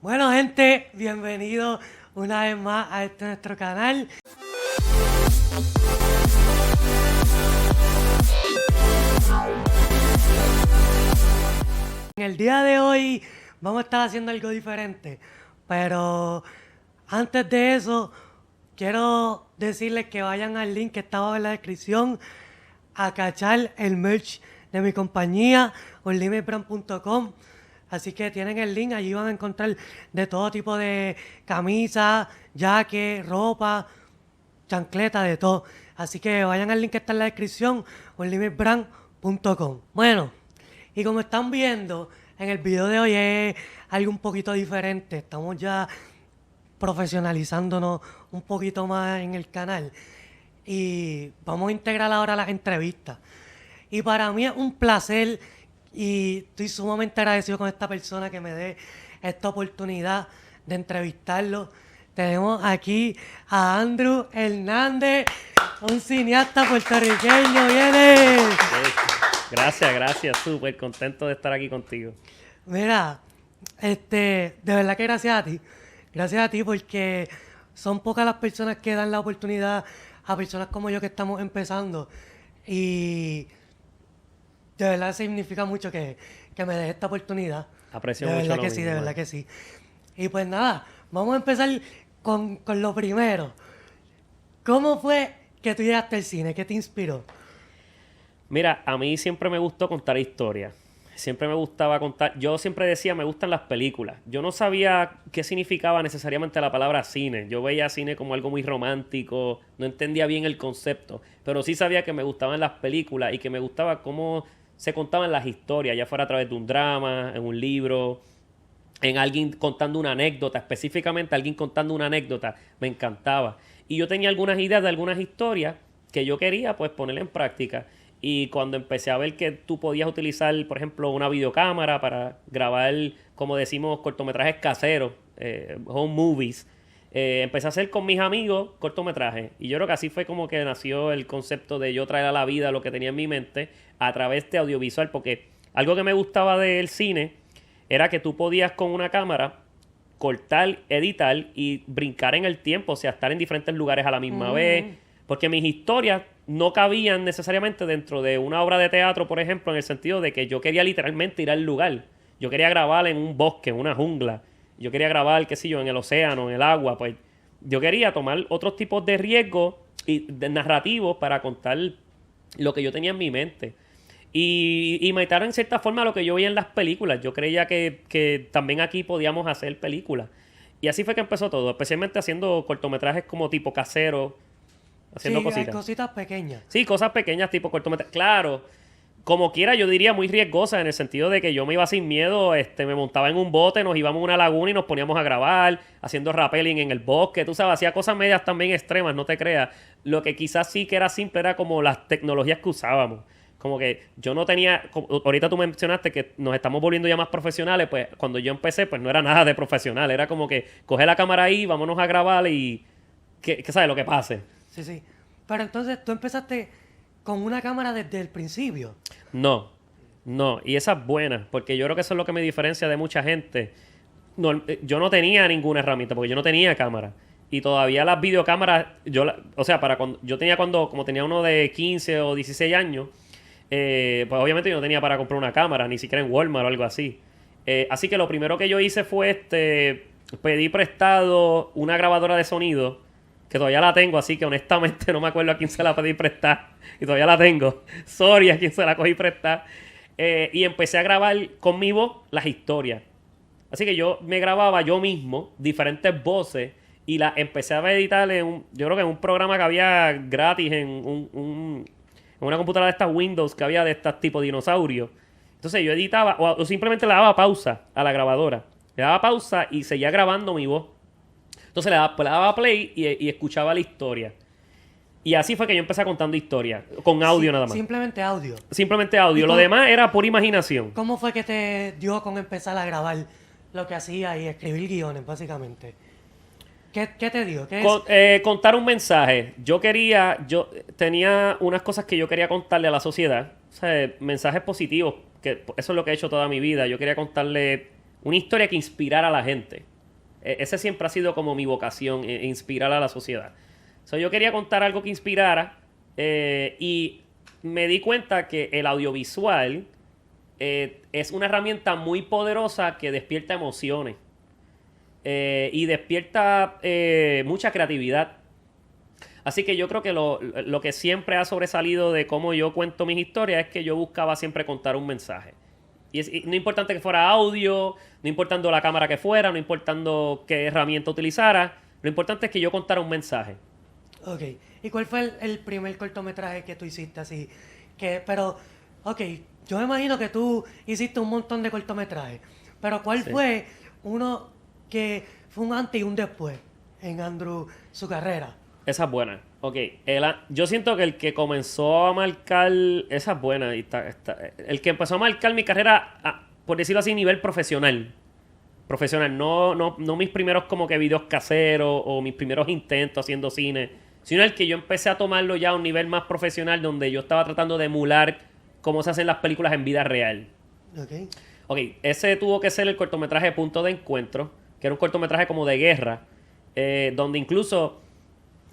Bueno, gente, bienvenidos una vez más a nuestro canal. En el día de hoy vamos a estar haciendo algo diferente, pero antes de eso quiero decirles que vayan al link que está abajo en la descripción a cachar el merch de mi compañía, unlimitedbrand.com. Así que tienen el link, allí van a encontrar de todo tipo de camisas, jacket, ropa, chancleta, de todo. Así que vayan al link que está en la descripción, unlimitedbrand.com. Bueno, y como están viendo, en el video de hoy es algo un poquito diferente. Estamos ya profesionalizándonos un poquito más en el canal. Y vamos a integrar ahora las entrevistas. Y para mí es un placer y estoy sumamente agradecido con esta persona que me dé esta oportunidad de entrevistarlo. Tenemos aquí a Andrew Hernández, un cineasta puertorriqueño. ¡Viene! Gracias, súper contento de estar aquí contigo. Mira, de verdad que gracias a ti porque son pocas las personas que dan la oportunidad a personas como yo que estamos empezando, y de verdad significa mucho que me des esta oportunidad. Aprecio de mucho verdad lo que mismo, sí, de verdad que sí. Y pues nada, vamos a empezar con lo primero. ¿Cómo fue que tú llegaste al cine? ¿Qué te inspiró? Mira, a mí siempre me gustó contar historias. Siempre me gustaba contar. Yo siempre decía, me gustan las películas. Yo no sabía qué significaba necesariamente la palabra cine. Yo veía cine como algo muy romántico, no entendía bien el concepto, pero sí sabía que me gustaban las películas y que me gustaba cómo se contaban las historias, ya fuera a través de un drama, en un libro, en alguien contando una anécdota, específicamente alguien contando una anécdota, me encantaba. Y yo tenía algunas ideas de algunas historias que yo quería pues poner en práctica. Y cuando empecé a ver que tú podías utilizar, por ejemplo, una videocámara para grabar, como decimos, cortometrajes caseros, home movies, empecé a hacer con mis amigos cortometrajes. Y yo creo que así fue como que nació el concepto de yo traer a la vida lo que tenía en mi mente a través de audiovisual. Porque algo que me gustaba del cine era que tú podías con una cámara cortar, editar y brincar en el tiempo, o sea, estar en diferentes lugares a la misma vez. Porque mis historias no cabían necesariamente dentro de una obra de teatro, por ejemplo, en el sentido de que yo quería literalmente ir al lugar. Yo quería grabar en un bosque, en una jungla. Yo quería grabar, qué sé yo, en el océano, en el agua. Pues yo quería tomar otros tipos de riesgos y de narrativos para contar lo que yo tenía en mi mente. Y imitar en cierta forma lo que yo veía en las películas. Yo creía que también aquí podíamos hacer películas. Y así fue que empezó todo, especialmente haciendo cortometrajes como tipo casero, haciendo Cositas pequeñas. Sí, cosas pequeñas tipo cortometrajes. Claro, como quiera yo diría muy riesgosas en el sentido de que yo me iba sin miedo, me montaba en un bote, nos íbamos a una laguna y nos poníamos a grabar, haciendo rappelling en el bosque, tú sabes, hacía cosas medias también extremas, no te creas. Lo que quizás sí que era simple era como las tecnologías que usábamos. Como que yo no tenía, ahorita tú mencionaste que nos estamos volviendo ya más profesionales, pues cuando yo empecé pues no era nada de profesional, era como que coge la cámara ahí, vámonos a grabar y que ¿sabes? Lo que pase. Sí. Pero entonces tú empezaste con una cámara desde el principio. No. Y esa es buena, porque yo creo que eso es lo que me diferencia de mucha gente. No, yo no tenía ninguna herramienta, porque yo no tenía cámara. Y todavía las videocámaras, o sea, yo tenía como tenía uno de 15 o 16 años, pues obviamente yo no tenía para comprar una cámara, ni siquiera en Walmart o algo así. Así que lo primero que yo hice fue pedí prestado una grabadora de sonido, que todavía la tengo, así que honestamente no me acuerdo a quién se la pedí prestar. Y todavía la tengo. Sorry a quién se la cogí prestar. Y empecé a grabar con mi voz las historias. Así que yo me grababa yo mismo diferentes voces y las empecé a editar yo creo que en un programa que había gratis en una computadora de estas Windows que había de estas tipo dinosaurio. Entonces yo editaba o simplemente le daba pausa a la grabadora. Le daba pausa y seguía grabando mi voz. Entonces le daba play y escuchaba la historia. Y así fue que yo empecé contando historias, con audio nada más. Simplemente audio. Simplemente audio. Lo demás era pura imaginación. ¿Cómo fue que te dio con empezar a grabar lo que hacía y escribir guiones, básicamente? ¿Qué te dio? Contar un mensaje. Yo tenía unas cosas que yo quería contarle a la sociedad. O sea, mensajes positivos, que eso es lo que he hecho toda mi vida. Yo quería contarle una historia que inspirara a la gente. Ese siempre ha sido como mi vocación, inspirar a la sociedad. So, yo quería contar algo que inspirara y me di cuenta que el audiovisual es una herramienta muy poderosa que despierta emociones y despierta mucha creatividad. Así que yo creo que lo que siempre ha sobresalido de cómo yo cuento mis historias es que yo buscaba siempre contar un mensaje. Y no importante que fuera audio, no importando la cámara que fuera, no importando qué herramienta utilizara, lo importante es que yo contara un mensaje. Ok. ¿Y cuál fue el primer cortometraje que tú hiciste así? Pero, ok, yo me imagino que tú hiciste un montón de cortometrajes, pero ¿cuál Sí. fue uno que fue un antes y un después en Andrew, su carrera? Esa es buena. Ok, yo siento que el que comenzó a marcar... Esa es buena. El que empezó a marcar mi carrera, por decirlo así, a nivel profesional. Profesional, no mis primeros como que videos caseros o mis primeros intentos haciendo cine, sino el que yo empecé a tomarlo ya a un nivel más profesional donde yo estaba tratando de emular cómo se hacen las películas en vida real. Ok. Ok, ese tuvo que ser el cortometraje Punto de Encuentro, que era un cortometraje como de guerra, donde incluso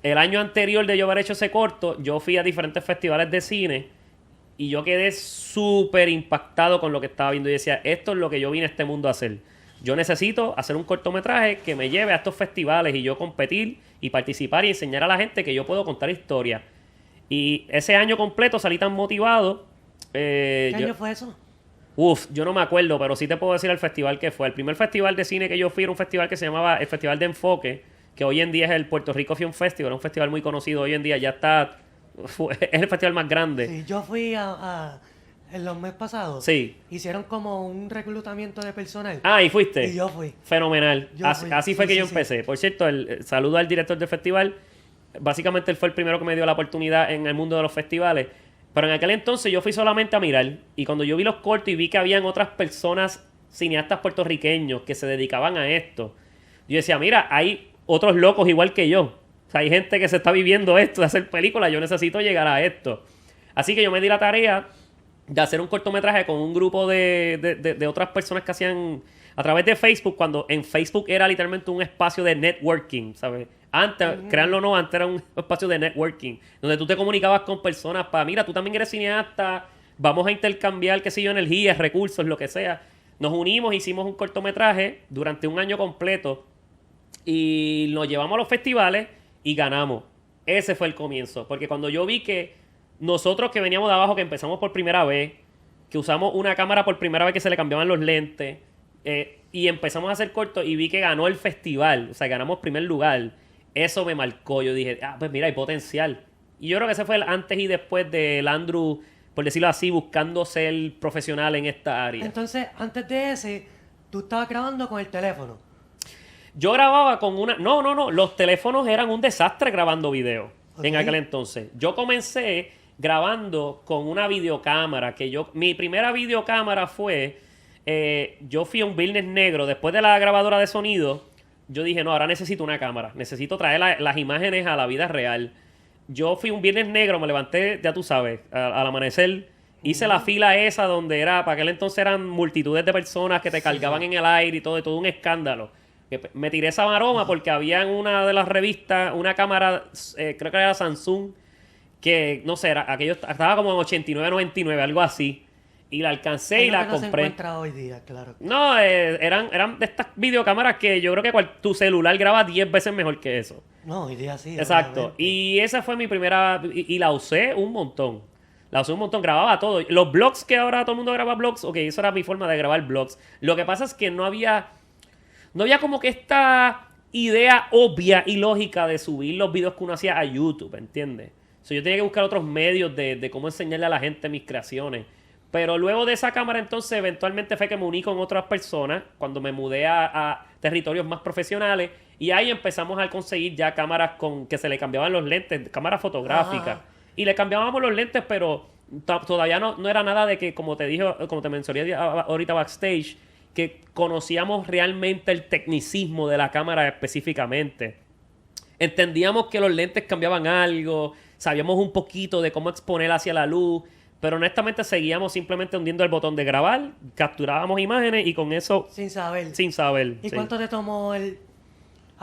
el año anterior de yo haber hecho ese corto, yo fui a diferentes festivales de cine y yo quedé súper impactado con lo que estaba viendo y decía, esto es lo que yo vine a este mundo a hacer. Yo necesito hacer un cortometraje que me lleve a estos festivales y yo competir y participar y enseñar a la gente que yo puedo contar historias. Y ese año completo salí tan motivado. ¿Qué año fue eso? Yo no me acuerdo, pero sí te puedo decir el festival que fue. El primer festival de cine que yo fui era un festival que se llamaba el Festival de Enfoque, que hoy en día es el Puerto Rico Film Festival, un festival muy conocido hoy en día, ya está, es el festival más grande. Sí, yo fui en los meses pasados. Sí. Hicieron como un reclutamiento de personal. Ah, ¿y fuiste? Y yo fui. Fenomenal. Yo Así, fui. así fue Sí, que sí, yo sí. empecé. Por cierto, el saludo al director del festival. Básicamente él fue el primero que me dio la oportunidad en el mundo de los festivales. Pero en aquel entonces yo fui solamente a mirar. Y cuando yo vi los cortos y vi que habían otras personas, cineastas puertorriqueños, que se dedicaban a esto, yo decía, mira, hay otros locos igual que yo. O sea, hay gente que se está viviendo esto de hacer películas. Yo necesito llegar a esto. Así que yo me di la tarea de hacer un cortometraje con un grupo de otras personas que hacían a través de Facebook, cuando en Facebook era literalmente un espacio de networking, ¿sabes? Antes, créanlo o no, antes era un espacio de networking, donde tú te comunicabas con personas para, mira, tú también eres cineasta, vamos a intercambiar, qué sé yo, energías, recursos, lo que sea. Nos unimos, hicimos un cortometraje durante un año completo y nos llevamos a los festivales y ganamos. Ese fue el comienzo, porque cuando yo vi que nosotros que veníamos de abajo, que empezamos por primera vez, que usamos una cámara por primera vez que se le cambiaban los lentes, y empezamos a hacer cortos y vi que ganó el festival, o sea, ganamos primer lugar, eso me marcó. Yo dije, pues mira, hay potencial. Y yo creo que ese fue el antes y después del Andrew, por decirlo así, buscando ser profesional en esta área. Entonces, antes de ese, tú estabas grabando con el teléfono. Yo grababa con una... No. Los teléfonos eran un desastre grabando video Ok. en aquel entonces. Yo comencé grabando con una videocámara. Mi primera videocámara fue... yo fui a un business negro. Después de la grabadora de sonido, yo dije, no, ahora necesito una cámara. Necesito traer las imágenes a la vida real. Yo fui a un viernes negro, me levanté, ya tú sabes, al amanecer. Hice la fila esa donde era... Para aquel entonces eran multitudes de personas que te cargaban en el aire y todo un escándalo. Me tiré esa maroma porque había en una de las revistas una cámara, creo que era Samsung, que no sé, aquello estaba como en 89, 99, algo así. Y la alcancé y Es lo la que no se compré. encuentra hoy día, claro. No, eran de estas videocámaras que yo creo que tu celular graba 10 veces mejor que eso. No, hoy día sí. Exacto. obviamente. Y esa fue mi primera... Y la usé un montón. Grababa todo. Los blogs que ahora todo el mundo graba blogs, ok, eso era mi forma de grabar blogs. Lo que pasa es que no había como que esta idea obvia y lógica de subir los videos que uno hacía a YouTube, ¿entiendes? Yo tenía que buscar otros medios de cómo enseñarle a la gente mis creaciones. Pero luego de esa cámara, entonces, eventualmente fue que me uní con otras personas cuando me mudé a territorios más profesionales. Y ahí empezamos a conseguir ya cámaras con que se le cambiaban los lentes, cámaras fotográficas. Ajá. Y le cambiábamos los lentes, pero todavía no era nada de que, como te mencioné ahorita backstage, que conocíamos realmente el tecnicismo de la cámara específicamente. Entendíamos que los lentes cambiaban algo, sabíamos un poquito de cómo exponer hacia la luz, pero honestamente seguíamos simplemente hundiendo el botón de grabar, capturábamos imágenes y con eso, Sin saber. sin saber. ¿Y sí. cuánto te tomó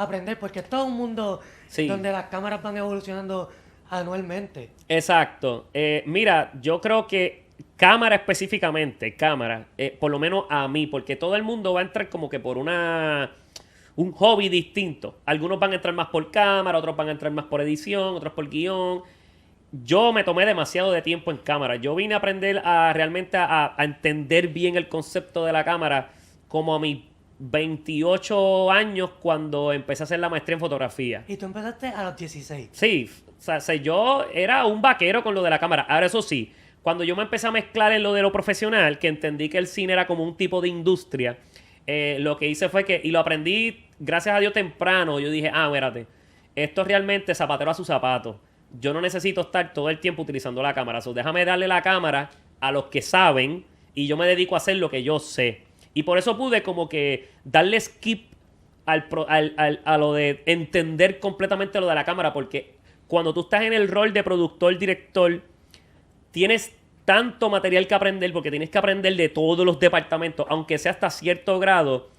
aprender, porque es todo un mundo Sí. donde las cámaras van evolucionando anualmente. Exacto. Mira, yo creo que cámara específicamente, cámara, por lo menos a mí, porque todo el mundo va a entrar como que por un hobby distinto. Algunos van a entrar más por cámara, otros van a entrar más por edición, otros por guión. Yo me tomé demasiado de tiempo en cámara. Yo vine a aprender realmente a entender bien el concepto de la cámara como a mis 28 años cuando empecé a hacer la maestría en fotografía. Y tú empezaste a los 16. Sí, o sea, yo era un vaquero con lo de la cámara. Ahora, eso sí, cuando yo me empecé a mezclar en lo de lo profesional, que entendí que el cine era como un tipo de industria, lo que hice fue que, y lo aprendí, gracias a Dios, temprano, yo dije, espérate, esto es realmente zapatero a su zapato. Yo no necesito estar todo el tiempo utilizando la cámara. So, déjame darle la cámara a los que saben y yo me dedico a hacer lo que yo sé. Y por eso pude como que darle skip a lo de entender completamente lo de la cámara, porque cuando tú estás en el rol de productor, director, tienes tanto material que aprender, porque tienes que aprender de todos los departamentos, aunque sea hasta cierto grado,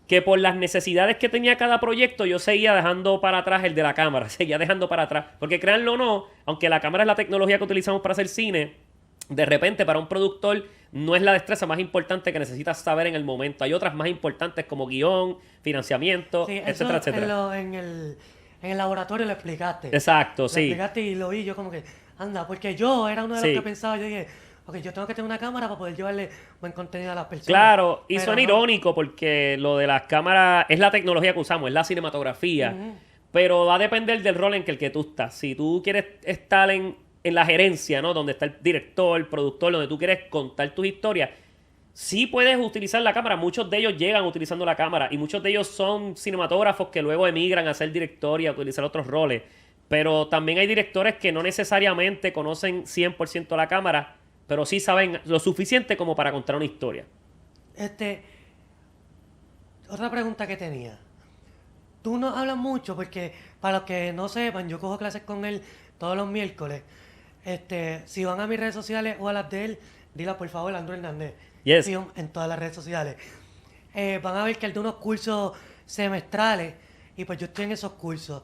que por las necesidades que tenía cada proyecto, yo seguía dejando para atrás el de la cámara, seguía dejando para atrás. Porque créanlo o no, aunque la cámara es la tecnología que utilizamos para hacer cine, de repente para un productor no es la destreza más importante que necesitas saber en el momento. Hay otras más importantes como guión, financiamiento, Sí, etcétera, eso etcétera. en el laboratorio lo explicaste. Exacto, Lo sí. explicaste y lo vi yo como que, anda, porque yo era uno de los Sí. que pensaba, yo dije, ok, yo tengo que tener una cámara para poder llevarle buen contenido a las personas. Claro, y Pero suena no. irónico porque lo de las cámaras es la tecnología que usamos, es la cinematografía, pero va a depender del rol en el que tú estás. Si tú quieres estar en la gerencia, ¿no? Donde está el director, el productor, donde tú quieres contar tus historias, sí puedes utilizar la cámara. Muchos de ellos llegan utilizando la cámara y muchos de ellos son cinematógrafos que luego emigran a ser director y a utilizar otros roles. Pero también hay directores que no necesariamente conocen 100% la cámara, pero sí saben lo suficiente como para contar una historia. Otra pregunta que tenía. Tú no hablas mucho porque, para los que no sepan, yo cojo clases con él todos los miércoles. Si van a mis redes sociales o a las de él, dila por favor, Andrew Hernández. Yes. Film en todas las redes sociales. Van a ver que él da unos cursos semestrales y pues yo estoy en esos cursos.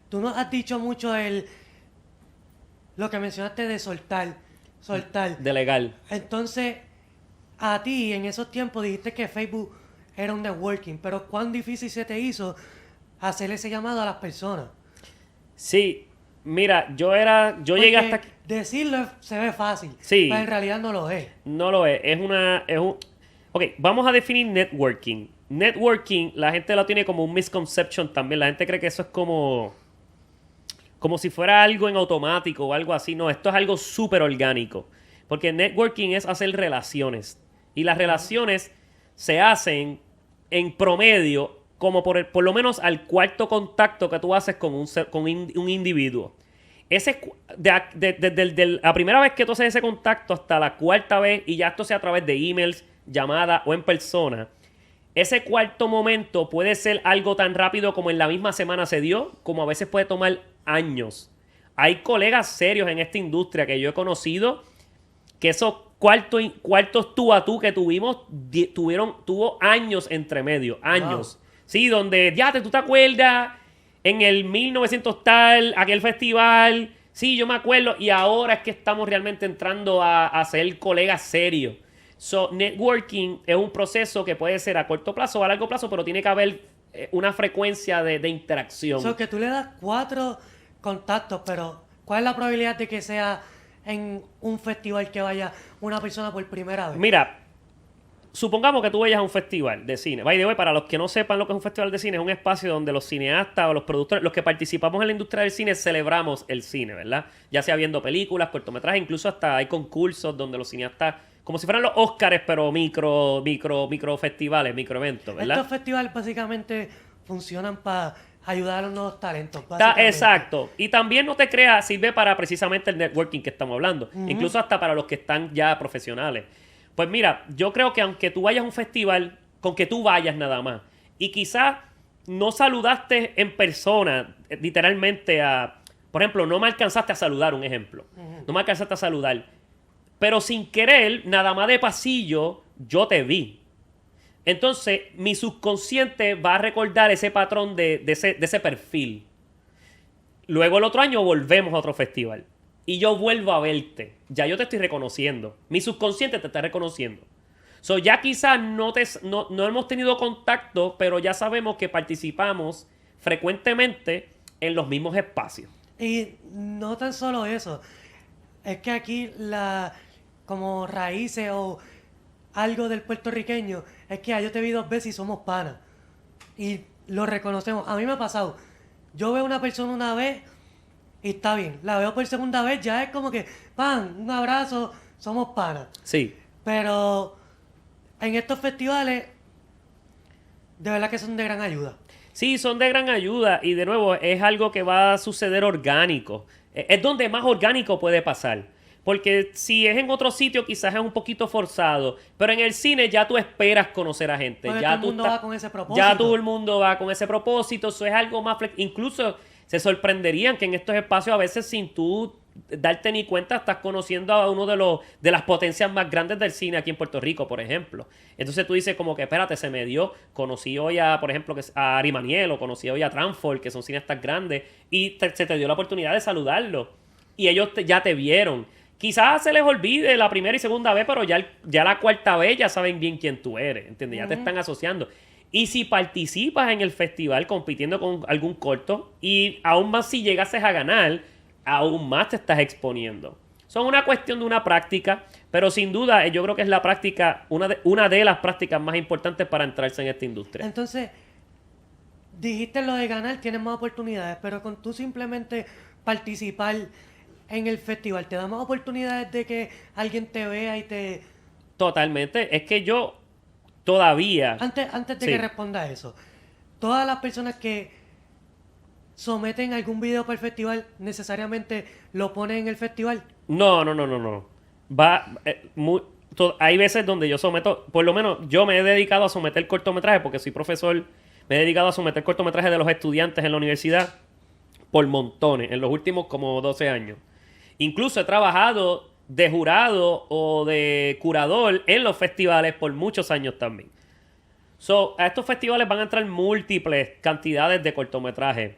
Tú nos has dicho mucho lo que mencionaste de soltar. De legal. Entonces, a ti en esos tiempos dijiste que Facebook era un networking, pero ¿cuán difícil se te hizo hacer ese llamado a las personas? Sí, mira, yo llegué hasta aquí. Decirlo se ve fácil, Sí. pero en realidad no lo es. No lo es. Ok, vamos a definir networking. Networking, la gente lo tiene como un misconception también. La gente cree que eso es como si fuera algo en automático o algo así. No, esto es algo súper orgánico. Porque networking es hacer relaciones. Y las relaciones se hacen en promedio como por lo menos al cuarto contacto que tú haces con un individuo. Desde la primera vez que tú haces ese contacto hasta la cuarta vez, y ya esto sea a través de emails, llamadas o en persona, ese cuarto momento puede ser algo tan rápido como en la misma semana se dio, como a veces puede tomar años. Hay colegas serios en esta industria que yo he conocido que esos cuartos tú a tú que tuvo años entre medio, años. Wow. Sí, donde ya tú te acuerdas en el 1900 tal, aquel festival, sí, yo me acuerdo, y ahora es que estamos realmente entrando a ser colegas serios. So, networking es un proceso que puede ser a corto plazo o a largo plazo, pero tiene que haber una frecuencia de interacción. So, que tú le das 4 contactos, pero ¿cuál es la probabilidad de que sea en un festival que vaya una persona por primera vez? Mira, supongamos que tú vayas a un festival de cine. By the way, para los que no sepan lo que es un festival de cine, es un espacio donde los cineastas o los productores, los que participamos en la industria del cine, celebramos el cine, ¿verdad? Ya sea viendo películas, cortometrajes, incluso hasta hay concursos donde los cineastas, como si fueran los Óscares, pero micro festivales, micro eventos, ¿verdad? Estos festivales básicamente funcionan para ayudar a los nuevos talentos. Básicamente. Exacto. Y también no te creas, sirve para precisamente el networking que estamos hablando. Incluso hasta para los que están ya profesionales. Pues mira, yo creo que aunque tú vayas a un festival, con que tú vayas nada más, y quizás no saludaste en persona, literalmente por ejemplo, no me alcanzaste a saludar, un ejemplo. No me alcanzaste a saludar. Pero sin querer, nada más de pasillo, yo te vi. Entonces, mi subconsciente va a recordar ese patrón de ese perfil. Luego el otro año volvemos a otro festival. Y yo vuelvo a verte. Ya yo te estoy reconociendo. Mi subconsciente te está reconociendo. So, ya quizás no hemos tenido contacto, pero ya sabemos que participamos frecuentemente en los mismos espacios. Y no tan solo eso, es que aquí como raíces o algo del puertorriqueño, es que yo te vi 2 veces y somos panas. Y lo reconocemos. A mí me ha pasado. Yo veo a una persona una vez y está bien. La veo por segunda vez, ya es como que, pan, un abrazo, somos panas. Sí. Pero en estos festivales, de verdad que son de gran ayuda. Sí, son de gran ayuda y de nuevo es algo que va a suceder orgánico. Es donde más orgánico puede pasar. Porque si es en otro sitio quizás es un poquito forzado, pero en el cine ya tú esperas conocer a gente. Porque Ya todo el mundo va con ese propósito. Ya todo el mundo va con ese propósito, eso es algo más incluso se sorprenderían que en estos espacios a veces sin tú darte ni cuenta estás conociendo a uno de las potencias más grandes del cine aquí en Puerto Rico, por ejemplo. Entonces tú dices como que espérate, se me dio, conocí hoy a, por ejemplo, a Ari Maniel o conocí hoy a Transform, que son cineastas grandes, y se te dio la oportunidad de saludarlos. Y ellos ya te vieron. Quizás se les olvide la primera y segunda vez, pero ya la cuarta vez ya saben bien quién tú eres, ¿entiendes? Ya te están asociando. Y si participas en el festival compitiendo con algún corto, y aún más si llegases a ganar, aún más te estás exponiendo. Son una cuestión de una práctica, pero sin duda yo creo que es la práctica, una de las prácticas más importantes para entrarse en esta industria. Entonces, dijiste lo de ganar, tienes más oportunidades, pero con tú simplemente participar en el festival, ¿te da más oportunidades de que alguien te vea y te... Totalmente. Es que yo todavía... Antes de Sí. que responda eso, todas las personas que someten algún video para el festival, necesariamente lo ponen en el festival. No. Va, hay veces donde yo someto, por lo menos yo me he dedicado a someter cortometrajes porque soy profesor, me he dedicado a someter cortometrajes de los estudiantes en la universidad por montones, en los últimos como 12 años. Incluso he trabajado de jurado o de curador en los festivales por muchos años también. So, a estos festivales van a entrar múltiples cantidades de cortometrajes.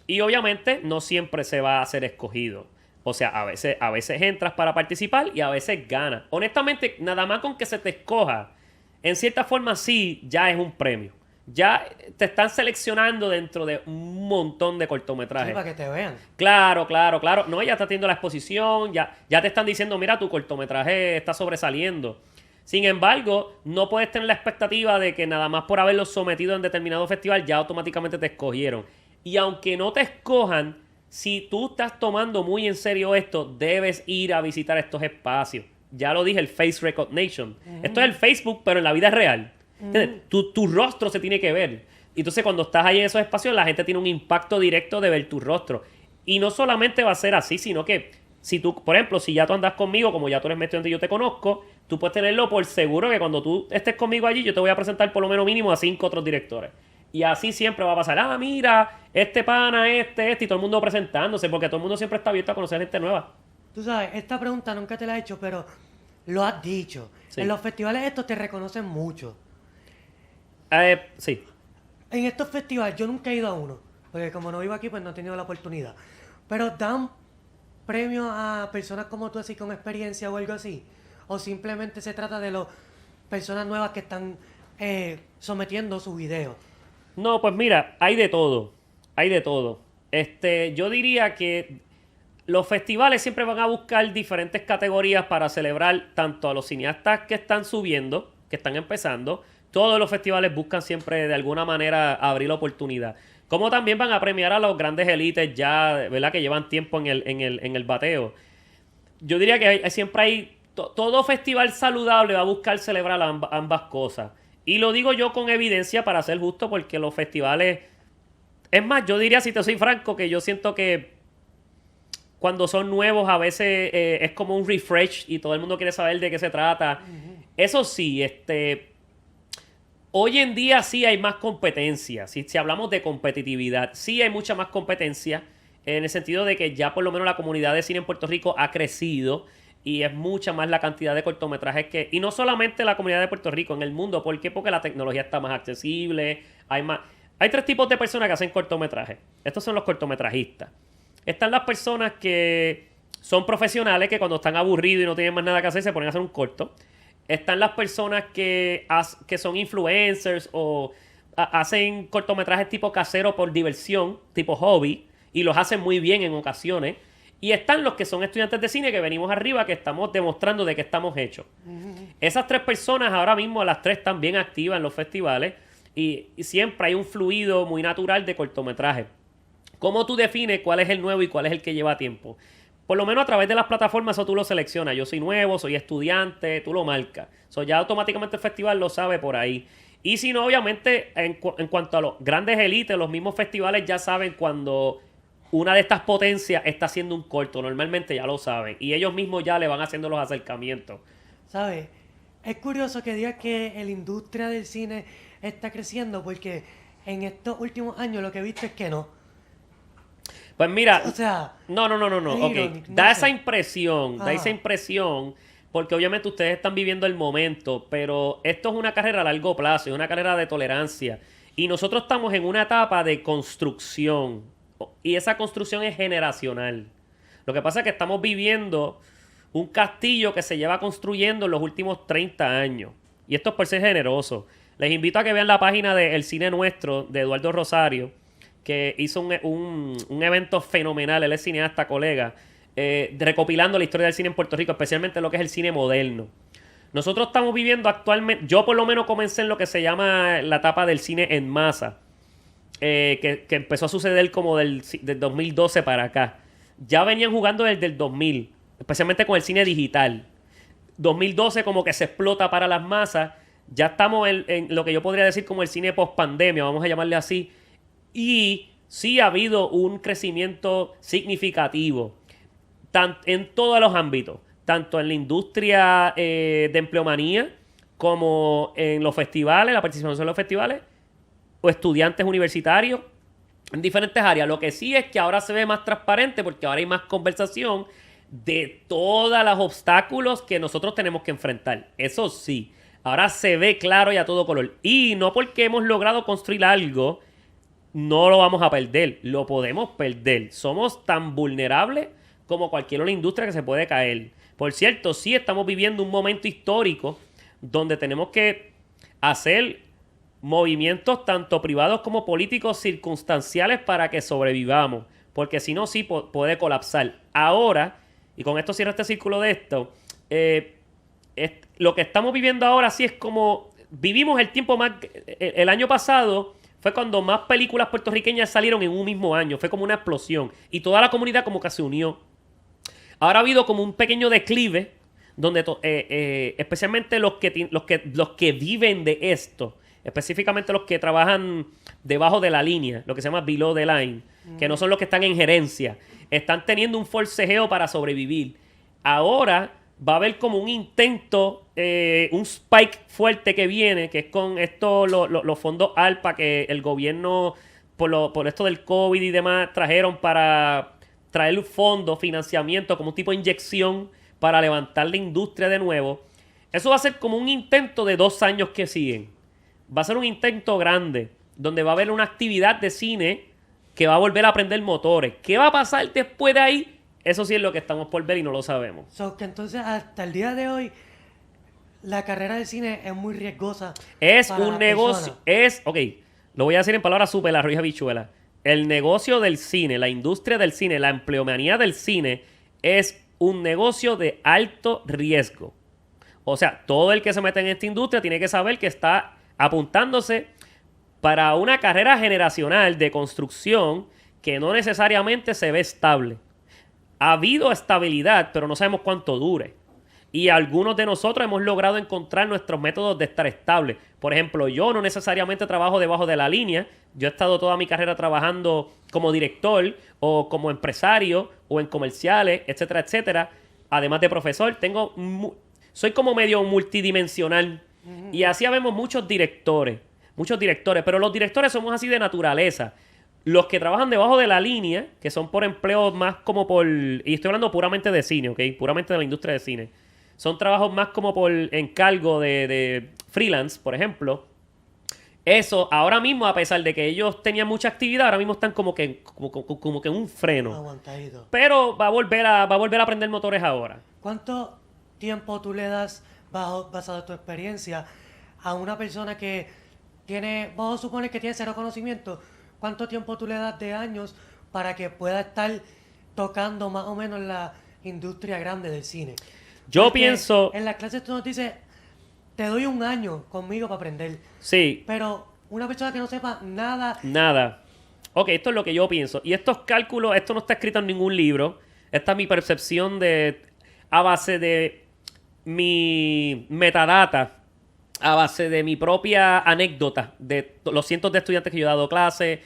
Y obviamente no siempre se va a ser escogido. O sea, a veces entras para participar y a veces ganas. Honestamente, nada más con que se te escoja, en cierta forma sí, ya es un premio. Ya te están seleccionando dentro de un montón de cortometrajes. Sí, para que te vean. Claro. No, ya está teniendo la exposición, ya te están diciendo, mira, tu cortometraje está sobresaliendo. Sin embargo, no puedes tener la expectativa de que nada más por haberlo sometido en determinado festival ya automáticamente te escogieron. Y aunque no te escojan, si tú estás tomando muy en serio esto, debes ir a visitar estos espacios. Ya lo dije, el face recognition. Esto es el Facebook, pero en la vida real. Tu rostro se tiene que ver. Entonces, cuando estás ahí en esos espacios, la gente tiene un impacto directo de ver tu rostro. Y no solamente va a ser así, sino que si tú, por ejemplo, si ya tú andas conmigo, como ya tú eres mi estudiante y yo te conozco, tú puedes tenerlo por seguro que cuando tú estés conmigo allí, yo te voy a presentar por lo menos mínimo a 5 otros directores. Y así siempre va a pasar. Ah, mira, este pana, y todo el mundo presentándose, porque todo el mundo siempre está abierto a conocer gente nueva. Tú sabes, esta pregunta nunca te la he hecho, pero lo has dicho. Sí. En los festivales estos te reconocen mucho. Sí. En estos festivales, yo nunca he ido a uno, porque como no vivo aquí, pues no he tenido la oportunidad. Pero dan premios a personas como tú, así con experiencia o algo así. O simplemente se trata de las personas nuevas que están sometiendo su video. No, pues mira, hay de todo. Hay de todo. Yo diría que los festivales siempre van a buscar diferentes categorías para celebrar tanto a los cineastas que están subiendo, que están empezando. Todos los festivales buscan siempre de alguna manera abrir la oportunidad. Como también van a premiar a los grandes élites ya, ¿verdad? Que llevan tiempo en el bateo. Yo diría que siempre hay... Todo festival saludable va a buscar celebrar ambas cosas. Y lo digo yo con evidencia para ser justo porque los festivales... Es más, yo diría, si te soy franco, que yo siento que cuando son nuevos a veces es como un refresh y todo el mundo quiere saber de qué se trata. Eso sí, hoy en día sí hay más competencia. Si hablamos de competitividad, sí hay mucha más competencia en el sentido de que ya por lo menos la comunidad de cine en Puerto Rico ha crecido. y es mucha más la cantidad de cortometrajes que... Y no solamente la comunidad de Puerto Rico, en el mundo. ¿Por qué? Porque la tecnología está más accesible, hay más... Hay tres tipos de personas que hacen cortometrajes. Estos son los cortometrajistas. Están las personas que son profesionales, que cuando están aburridos y no tienen más nada que hacer, se ponen a hacer un corto. Están las personas que son influencers o hacen cortometrajes tipo casero por diversión, tipo hobby, y los hacen muy bien en ocasiones. Y están los que son estudiantes de cine que venimos arriba, que estamos demostrando de qué estamos hechos. Esas tres personas ahora mismo, las tres están bien activas en los festivales y siempre hay un fluido muy natural de cortometrajes. ¿Cómo tú defines cuál es el nuevo y cuál es el que lleva tiempo? Por lo menos a través de las plataformas eso tú lo seleccionas. Yo soy nuevo, soy estudiante, tú lo marcas. Ya automáticamente el festival lo sabe por ahí. Y si no, obviamente, en cuanto a los grandes élites, los mismos festivales ya saben cuando una de estas potencias está haciendo un corto. Normalmente ya lo saben. Y ellos mismos ya le van haciendo los acercamientos. ¿Sabes? Es curioso que digas que la industria del cine está creciendo porque en estos últimos años lo que he visto es que no. Pues mira, O sea, no, ok. irónico, no Da sé. esa impresión, da esa impresión, porque obviamente ustedes están viviendo el momento, pero esto es una carrera a largo plazo, es una carrera de tolerancia. Y nosotros estamos en una etapa de construcción, y esa construcción es generacional. Lo que pasa es que estamos viviendo un castillo que se lleva construyendo en los últimos 30 años. Y esto es por ser generoso. Les invito a que vean la página de El Cine Nuestro, de Eduardo Rosario, que hizo un evento fenomenal. Él es cineasta, colega, recopilando la historia del cine en Puerto Rico, especialmente lo que es el cine moderno. Nosotros estamos viviendo actualmente, yo por lo menos comencé en lo que se llama la etapa del cine en masa, que empezó a suceder como del 2012 para acá. Ya venían jugando desde el 2000, especialmente con el cine digital. 2012 como que se explota para las masas. Ya estamos en lo que yo podría decir como el cine post pandemia, vamos a llamarle así. Y sí ha habido un crecimiento significativo en todos los ámbitos, tanto en la industria de empleomanía como en los festivales, la participación en los festivales, o estudiantes universitarios, en diferentes áreas. Lo que sí es que ahora se ve más transparente porque ahora hay más conversación de todos los obstáculos que nosotros tenemos que enfrentar. Eso sí, ahora se ve claro y a todo color. Y no porque hemos logrado construir algo, no lo vamos a perder. Lo podemos perder. Somos tan vulnerables como cualquier otra industria que se puede caer. Por cierto, sí estamos viviendo un momento histórico donde tenemos que hacer movimientos tanto privados como políticos circunstanciales para que sobrevivamos. Porque si no, sí puede colapsar. Ahora, y con esto cierro este círculo de esto, lo que estamos viviendo ahora sí es como... Vivimos el tiempo más... El año pasado fue cuando más películas puertorriqueñas salieron en un mismo año. Fue como una explosión. Y toda la comunidad como que se unió. Ahora ha habido como un pequeño declive donde especialmente los que viven de esto, específicamente los que trabajan debajo de la línea, lo que se llama below the line, que no son los que están en gerencia, están teniendo un forcejeo para sobrevivir. Ahora va a haber como un intento, un spike fuerte que viene, que es con esto, los fondos ALPA que el gobierno, por esto del COVID y demás, trajeron para traer fondos, financiamiento, como un tipo de inyección para levantar la industria de nuevo. Eso va a ser como un intento de 2 años que siguen. Va a ser un intento grande, donde va a haber una actividad de cine que va a volver a prender motores. ¿Qué va a pasar después de ahí? Eso sí es lo que estamos por ver y no lo sabemos. So, que entonces hasta el día de hoy la carrera del cine es muy riesgosa. Es para un la negocio. persona. Ok, lo voy a decir en palabras súper la roja bichuela. El negocio del cine, la industria del cine, la empleomanía del cine es un negocio de alto riesgo. O sea, todo el que se mete en esta industria tiene que saber que está apuntándose para una carrera generacional de construcción que no necesariamente se ve estable. Ha habido estabilidad, pero no sabemos cuánto dure. Y algunos de nosotros hemos logrado encontrar nuestros métodos de estar estables. Por ejemplo, yo no necesariamente trabajo debajo de la línea. Yo he estado toda mi carrera trabajando como director o como empresario o en comerciales, etcétera, etcétera. Además de profesor, soy como medio multidimensional. Y así vemos muchos directores, pero los directores somos así de naturaleza. Los que trabajan debajo de la línea, que son por empleos más como por... Y estoy hablando puramente de cine, ¿ok? Puramente de la industria de cine. Son trabajos más como por encargo de freelance, por ejemplo. Eso, ahora mismo, a pesar de que ellos tenían mucha actividad, ahora mismo están como que en un freno. Aguantadito. Pero va a volver a aprender motores ahora. ¿Cuánto tiempo tú le das, basado en tu experiencia, a una persona que tiene, vamos a suponer que tiene cero conocimiento? ¿Cuánto tiempo tú le das de años para que pueda estar tocando más o menos la industria grande del cine? Yo Porque pienso... en las clases tú nos dices, te doy un año conmigo para aprender. Sí, Pero una persona que no sepa nada, nada. Ok, esto es lo que yo pienso. Y estos cálculos, esto no está escrito en ningún libro. Esta es mi percepción a base de mi metadata, a base de mi propia anécdota, de los cientos de estudiantes que yo he dado clase,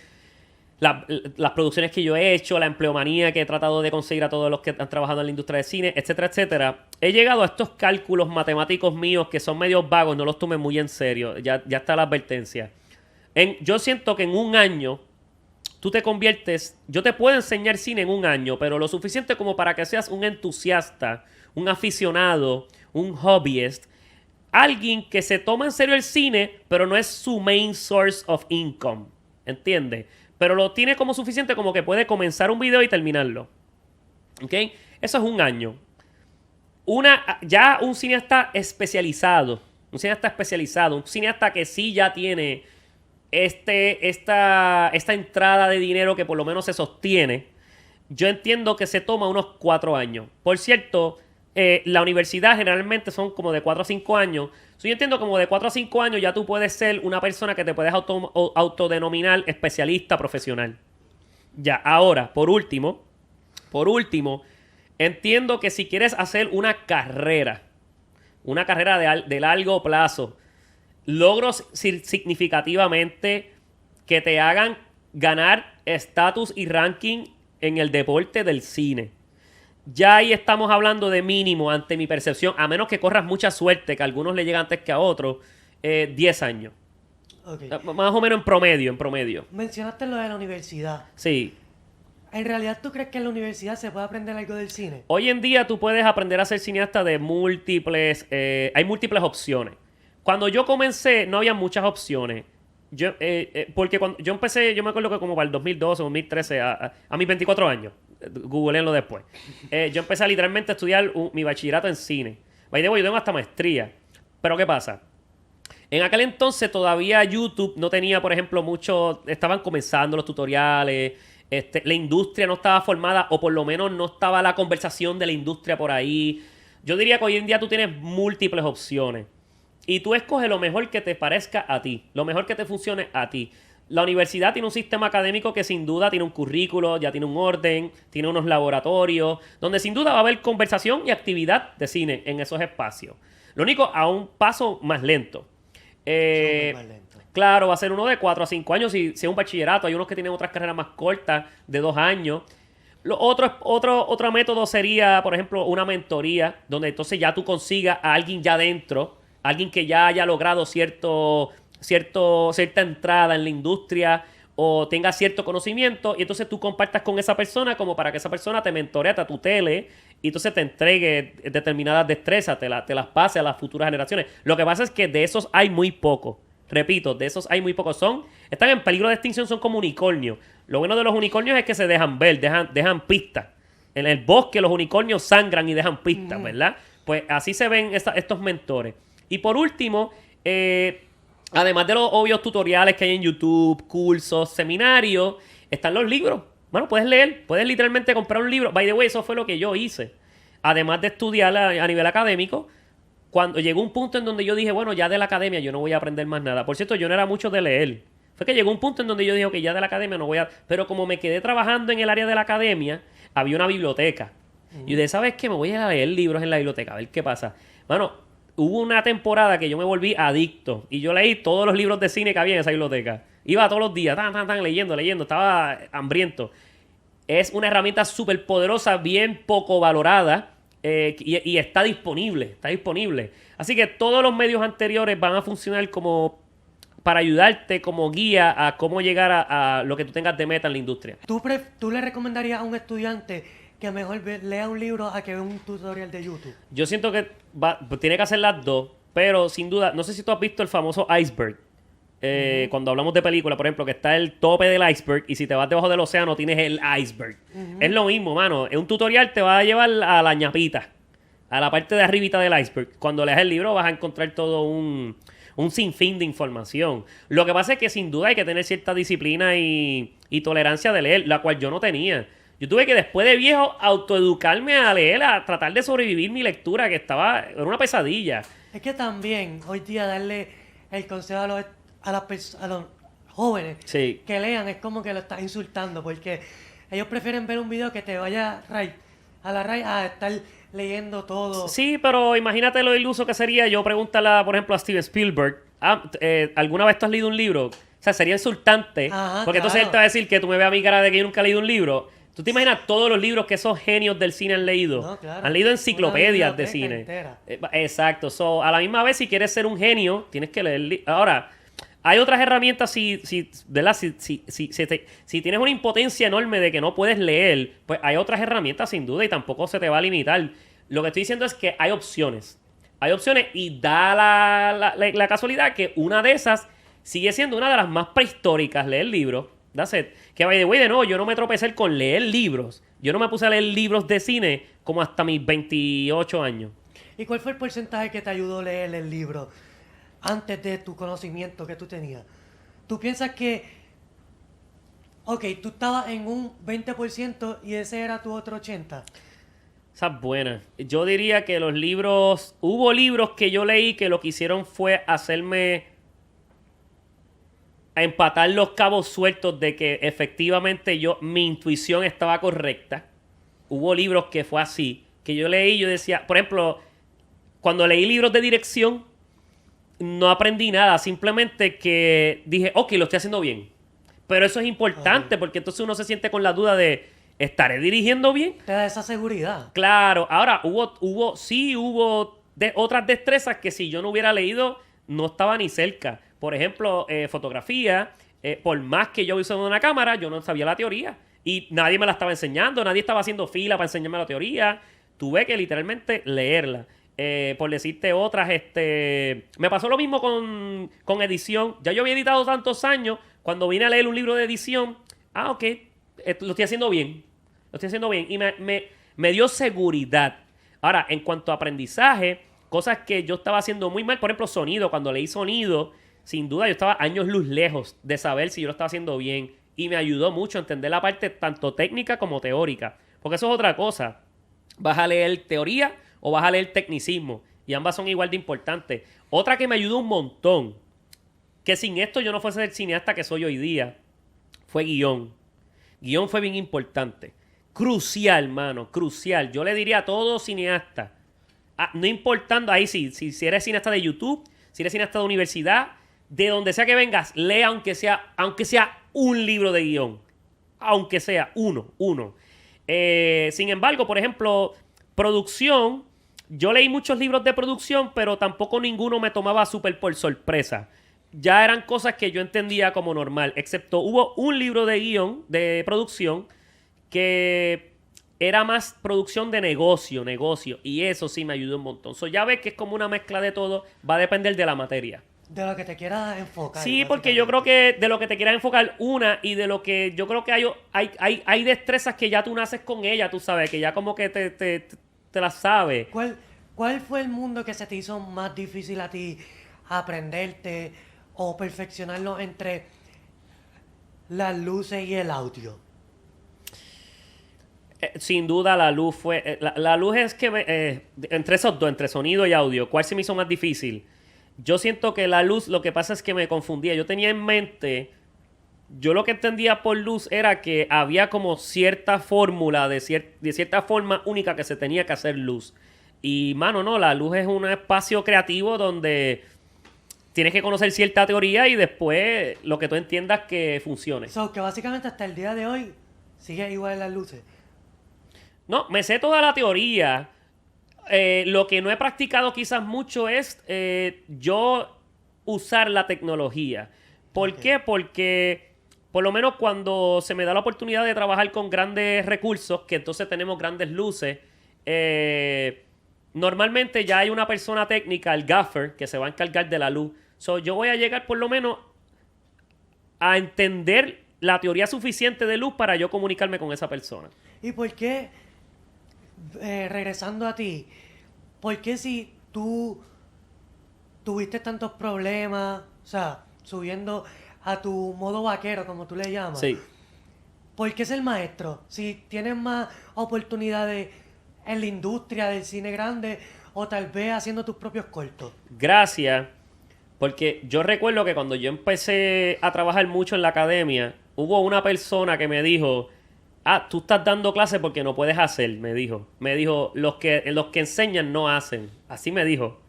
las producciones que yo he hecho, la empleomanía que he tratado de conseguir a todos los que han trabajado en la industria de cine, etcétera, etcétera. He llegado a estos cálculos matemáticos míos que son medio vagos, no los tomen muy en serio. Ya está la advertencia. Yo siento que en un año tú te conviertes... Yo te puedo enseñar cine en un año, pero lo suficiente como para que seas un entusiasta, un aficionado, un hobbyist, alguien que se toma en serio el cine, pero no es su main source of income. ¿Entiendes? Pero lo tiene como suficiente como que puede comenzar un video y terminarlo. ¿Ok? Eso es un año. Ya un cineasta especializado. Un cineasta especializado. Un cineasta que sí ya tiene esta entrada de dinero que por lo menos se sostiene. Yo entiendo que se toma unos 4 años. Por cierto, la universidad generalmente son como de 4 a 5 años. Yo entiendo como de 4 a 5 años ya tú puedes ser una persona que te puedes autodenominar especialista profesional. Ya, ahora, por último, entiendo que si quieres hacer una carrera de largo plazo, logros significativamente que te hagan ganar estatus y ranking en el deporte del cine. Ya ahí estamos hablando de mínimo, ante mi percepción, a menos que corras mucha suerte, que a algunos le llega antes que a otros, 10 años. okay. Más o menos en promedio. Mencionaste lo de la universidad. Sí. ¿En realidad tú crees que en la universidad se puede aprender algo del cine? Hoy en día tú puedes aprender a ser cineasta de múltiples... hay múltiples opciones. Cuando yo comencé, no había muchas opciones. Porque cuando yo empecé, yo me acuerdo que como para el 2012, 2013, a mis 24 años. Googleenlo después. Yo empecé literalmente a estudiar mi bachillerato en cine. By the way, yo tengo hasta maestría. Pero ¿qué pasa? En aquel entonces todavía YouTube no tenía, por ejemplo, mucho... Estaban comenzando los tutoriales. La industria no estaba formada, o por lo menos no estaba la conversación de la industria por ahí. Yo diría que hoy en día tú tienes múltiples opciones. Y tú escoges lo mejor que te parezca a ti. Lo mejor que te funcione a ti. La universidad tiene un sistema académico que sin duda tiene un currículo, ya tiene un orden, tiene unos laboratorios, donde sin duda va a haber conversación y actividad de cine en esos espacios. Lo único, a un paso más lento. Súper más lento. Claro, va a ser uno de 4 a 5 años si es un bachillerato. Hay unos que tienen otras carreras más cortas, de 2 años. Otro método sería, por ejemplo, una mentoría, donde entonces ya tú consigas a alguien ya dentro, alguien que ya haya logrado cierta entrada en la industria o tenga cierto conocimiento, y entonces tú compartas con esa persona como para que esa persona te mentoree, te tutele y entonces te entregue determinadas destrezas, te las pase a las futuras generaciones. Lo que pasa es que de esos hay muy pocos. Repito, de esos hay muy pocos. Están en peligro de extinción, son como unicornios. Lo bueno de los unicornios es que se dejan ver, dejan pistas. En el bosque los unicornios sangran y dejan pistas, ¿verdad? Pues así se ven estos mentores. Y por último, además de los obvios tutoriales que hay en YouTube, cursos, seminarios, están los libros. Bueno, puedes leer, puedes literalmente comprar un libro. By the way, eso fue lo que yo hice. Además de estudiar a nivel académico, cuando llegó un punto en donde yo dije, bueno, ya de la academia yo no voy a aprender más nada. Por cierto, yo no era mucho de leer. Fue que llegó un punto en donde yo dije, ok, ya de la academia no voy a... Pero como me quedé trabajando en el área de la academia, había una biblioteca. Y yo dije, ¿sabes qué? Me voy a leer libros en la biblioteca, a ver qué pasa. Bueno, hubo una temporada que yo me volví adicto. Y yo leí todos los libros de cine que había en esa biblioteca. Iba todos los días, leyendo. Estaba hambriento. Es una herramienta súper poderosa, bien poco valorada. Y está disponible. Así que todos los medios anteriores van a funcionar como para ayudarte como guía a cómo llegar a lo que tú tengas de meta en la industria. ¿Tú le recomendarías a un estudiante que mejor lea un libro a que vea un tutorial de YouTube? Yo siento que tiene que hacer las dos, pero sin duda, no sé si tú has visto el famoso iceberg. Cuando hablamos de película, por ejemplo, que está el tope del iceberg y si te vas debajo del océano tienes el iceberg. Es lo mismo, mano. Un tutorial te va a llevar a la ñapita, a la parte de arribita del iceberg. Cuando leas el libro vas a encontrar todo un sinfín de información. Lo que pasa es que sin duda hay que tener cierta disciplina y tolerancia de leer, la cual yo no tenía. Yo tuve que después de viejo autoeducarme a leer, a tratar de sobrevivir mi lectura, que era una pesadilla. Es que también hoy día darle el consejo a los jóvenes Sí. que lean es como que lo estás insultando, porque ellos prefieren ver un video que te vaya a la raíz a estar leyendo todo. Sí, pero imagínate lo iluso que sería yo preguntarle, por ejemplo, a Steven Spielberg, ¿alguna vez tú has leído un libro? O sea, sería insultante, Ajá, porque entonces claro. él te va a decir que tú me veas a mi cara de que yo nunca he leído un libro. ¿Tú te imaginas todos los libros que esos genios del cine han leído? No, claro. Han leído Una enciclopedias de biblioteca cine. entera. Exacto. So, a la misma vez, si quieres ser un genio, tienes que leer. Ahora, hay otras herramientas ¿verdad? Si tienes una impotencia enorme de que no puedes leer, pues hay otras herramientas sin duda y tampoco se te va a limitar. Lo que estoy diciendo es que hay opciones. Hay opciones y da la casualidad que una de esas sigue siendo una de las más prehistóricas, leer libros. That's it. Que by the way, de nuevo, yo no me tropecé con leer libros. Yo no me puse a leer libros de cine como hasta mis 28 años. ¿Y cuál fue el porcentaje que te ayudó a leer el libro antes de tu conocimiento que tú tenías? ¿Tú piensas que, ok, tú estabas en un 20% y ese era tu otro 80%? Esa es buena. Yo diría que hubo libros que yo leí que lo que hicieron fue hacerme a empatar los cabos sueltos de que efectivamente mi intuición estaba correcta. Hubo libros que fue así, que yo leí y yo decía, por ejemplo, cuando leí libros de dirección, no aprendí nada, simplemente que dije, ok, lo estoy haciendo bien. Pero eso es importante porque entonces uno se siente con la duda de, ¿estaré dirigiendo bien? Te da esa seguridad. Claro, ahora hubo otras destrezas que si yo no hubiera leído, no estaba ni cerca. Por ejemplo, fotografía, por más que yo usaba una cámara, yo no sabía la teoría. Y nadie me la estaba enseñando, nadie estaba haciendo fila para enseñarme la teoría. Tuve que literalmente leerla. Por decirte otras, me pasó lo mismo con edición. Ya yo había editado tantos años, cuando vine a leer un libro de edición, ok, lo estoy haciendo bien. Lo estoy haciendo bien. Y me dio seguridad. Ahora, en cuanto a aprendizaje, cosas que yo estaba haciendo muy mal, por ejemplo, sonido. Cuando leí sonido, sin duda yo estaba años luz lejos de saber si yo lo estaba haciendo bien. Y me ayudó mucho a entender la parte tanto técnica como teórica. Porque eso es otra cosa. Vas a leer teoría o vas a leer tecnicismo. Y ambas son igual de importantes. Otra que me ayudó un montón, que sin esto yo no fuese el cineasta que soy hoy día, fue guión. Guión fue bien importante. Crucial, mano, crucial. Yo le diría a todo cineasta, no importando ahí si eres cineasta de YouTube, si eres cineasta de universidad, de donde sea que vengas, lee aunque sea un libro de guión. Aunque sea uno. Sin embargo, por ejemplo, producción, yo leí muchos libros de producción, pero tampoco ninguno me tomaba súper por sorpresa. Ya eran cosas que yo entendía como normal, excepto hubo un libro de guión, de producción, que era más producción de negocio, y eso sí me ayudó un montón. So, ya ves que es como una mezcla de todo, va a depender de la materia. De lo que te quieras enfocar. Sí, porque yo creo que de lo que te quieras enfocar y de lo que yo creo que hay destrezas que ya tú naces con ella, tú sabes, que ya como que te las sabes. ¿Cuál fue el mundo que se te hizo más difícil a ti aprenderte o perfeccionarlo entre las luces y el audio? Sin duda la luz fue... la luz es que entre esos dos, entre sonido y audio, ¿cuál se me hizo más difícil? Yo siento que la luz, lo que pasa es que me confundía. Yo tenía en mente, yo lo que entendía por luz era que había como cierta fórmula, de cierta forma única que se tenía que hacer luz. Y, mano, no, la luz es un espacio creativo donde tienes que conocer cierta teoría y después lo que tú entiendas que funcione. So, que básicamente hasta el día de hoy sigue igual en las luces. No, me sé toda la teoría. Lo que no he practicado quizás mucho es yo usar la tecnología. ¿Por qué? Porque por lo menos cuando se me da la oportunidad de trabajar con grandes recursos, que entonces tenemos grandes luces, normalmente ya hay una persona técnica, el gaffer, que se va a encargar de la luz. So, yo voy a llegar por lo menos a entender la teoría suficiente de luz para yo comunicarme con esa persona. ¿Y por qué, regresando a ti, por qué si tú tuviste tantos problemas, o sea, subiendo a tu modo vaquero, como tú le llamas, Sí. ¿por qué ser maestro? Si tienes más oportunidades en la industria del cine grande o tal vez haciendo tus propios cortos. Gracias, porque yo recuerdo que cuando yo empecé a trabajar mucho en la academia, hubo una persona que me dijo, tú estás dando clases porque no puedes hacer, me dijo. Me dijo, los que enseñan no hacen. Así me dijo.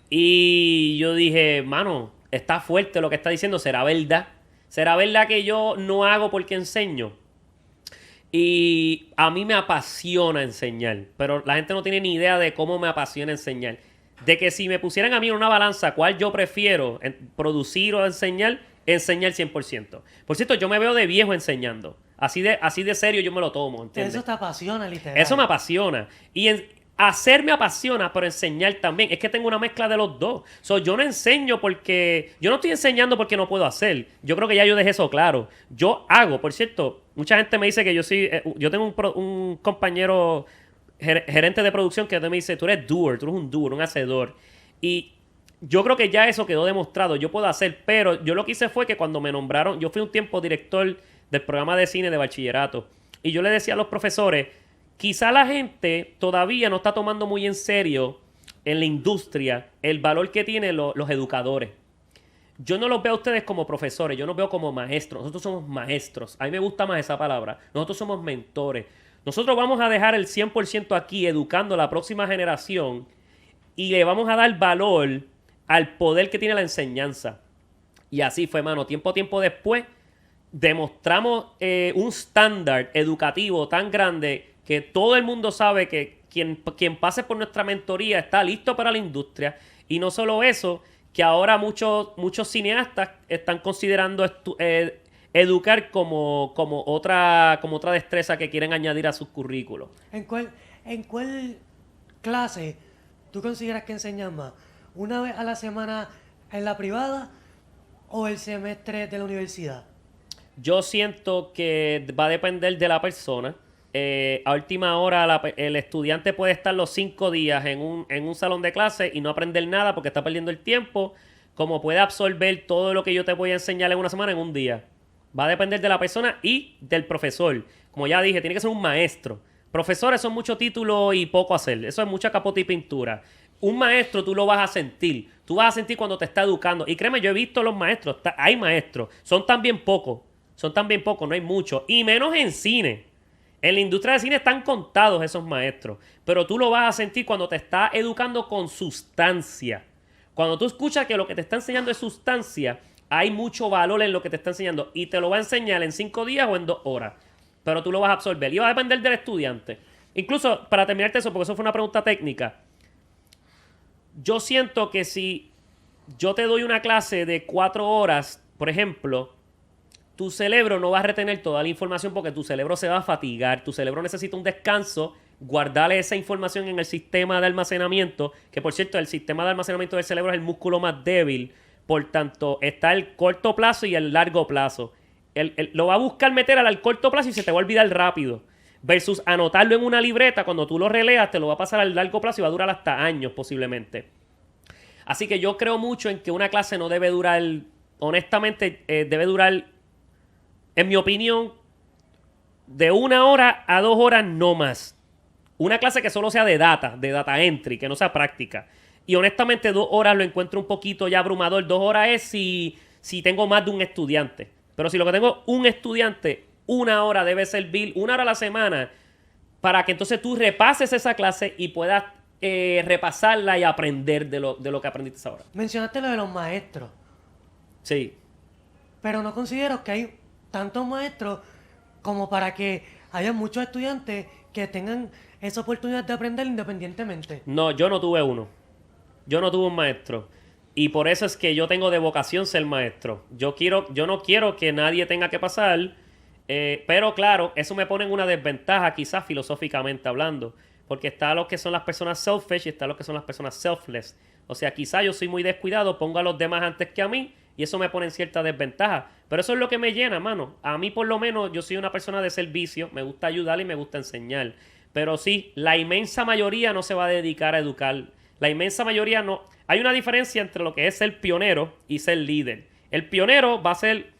Y yo dije, mano, está fuerte lo que está diciendo, ¿será verdad? ¿Será verdad que yo no hago porque enseño? Y a mí me apasiona enseñar, pero la gente no tiene ni idea de cómo me apasiona enseñar. De que si me pusieran a mí en una balanza, ¿cuál yo prefiero? ¿Producir o enseñar? Enseñar 100%. Por cierto, yo me veo de viejo enseñando. Así de serio yo me lo tomo, ¿entiendes? Eso te apasiona, literal. Eso me apasiona. Y hacer me apasiona, pero enseñar también. Es que tengo una mezcla de los dos. Yo no enseño porque... Yo no estoy enseñando porque no puedo hacer. Yo creo que ya yo dejé eso claro. Yo hago, por cierto, mucha gente me dice que yo soy... yo tengo un compañero gerente de producción que me dice, tú eres doer, tú eres un doer, un hacedor. Y yo creo que ya eso quedó demostrado. Yo puedo hacer, pero yo lo que hice fue que cuando me nombraron... Yo fui un tiempo director del programa de cine de bachillerato. Y yo le decía a los profesores... Quizá la gente todavía no está tomando muy en serio en la industria el valor que tienen los educadores. Yo no los veo a ustedes como profesores, yo los veo como maestros. Nosotros somos maestros. A mí me gusta más esa palabra. Nosotros somos mentores. Nosotros vamos a dejar el 100% aquí educando a la próxima generación y le vamos a dar valor al poder que tiene la enseñanza. Y así fue, mano. Tiempo después demostramos un estándar educativo tan grande que todo el mundo sabe que quien pase por nuestra mentoría está listo para la industria. Y no solo eso, que ahora muchos cineastas están considerando educar como otra destreza que quieren añadir a sus currículos. ¿En cuál clase tú consideras que enseñas más? ¿Una vez a la semana en la privada o el semestre de la universidad? Yo siento que va a depender de la persona. A última hora el estudiante puede estar los 5 días en un salón de clase y no aprender nada porque está perdiendo el tiempo, como puede absorber todo lo que yo te voy a enseñar en una semana en un día. Va a depender de la persona y del profesor. Como ya dije, tiene que ser un maestro. Profesores son mucho título y poco hacer. Eso es mucha capota y pintura. Un maestro tú lo vas a sentir. Tú vas a sentir cuando te está educando. Y créeme, yo he visto los maestros. Hay maestros. Son también pocos. No hay muchos. Y menos en cine. En la industria del cine están contados esos maestros, pero tú lo vas a sentir cuando te está educando con sustancia. Cuando tú escuchas que lo que te está enseñando es sustancia, hay mucho valor en lo que te está enseñando y te lo va a enseñar en 5 días o en 2 horas, pero tú lo vas a absorber y va a depender del estudiante. Incluso, para terminarte eso, porque eso fue una pregunta técnica, yo siento que si yo te doy una clase de 4 horas, por ejemplo, tu cerebro no va a retener toda la información porque tu cerebro se va a fatigar. Tu cerebro necesita un descanso, guardarle esa información en el sistema de almacenamiento, que por cierto, el sistema de almacenamiento del cerebro es el músculo más débil. Por tanto, está el corto plazo y el largo plazo. Lo va a buscar meter al corto plazo y se te va a olvidar rápido. Versus anotarlo en una libreta, cuando tú lo releas, te lo va a pasar al largo plazo y va a durar hasta años posiblemente. Así que yo creo mucho en que una clase no debe durar, honestamente, debe durar, en mi opinión, de 1 hora a 2 horas no más. Una clase que solo sea de data entry, que no sea práctica. Y honestamente 2 horas lo encuentro un poquito ya abrumador. 2 horas es si tengo más de un estudiante. Pero si lo que tengo un estudiante, 1 hora debe servir, 1 hora a la semana, para que entonces tú repases esa clase y puedas repasarla y aprender de lo que aprendiste ahora. Mencionaste lo de los maestros. Sí. Pero no considero que hay tantos maestros como para que haya muchos estudiantes que tengan esa oportunidad de aprender independientemente. No, yo no tuve uno. Yo no tuve un maestro. Y por eso es que yo tengo de vocación ser maestro. Yo no quiero que nadie tenga que pasar, pero claro, eso me pone en una desventaja, quizás filosóficamente hablando, porque está lo que son las personas selfish y está lo que son las personas selfless. O sea, quizás yo soy muy descuidado, pongo a los demás antes que a mí, y eso me pone en cierta desventaja. Pero eso es lo que me llena, mano. A mí, por lo menos, yo soy una persona de servicio, me gusta ayudar y me gusta enseñar. Pero sí, la inmensa mayoría no se va a dedicar a educar. La inmensa mayoría no. Hay una diferencia entre lo que es ser pionero y ser líder. El pionero va a ser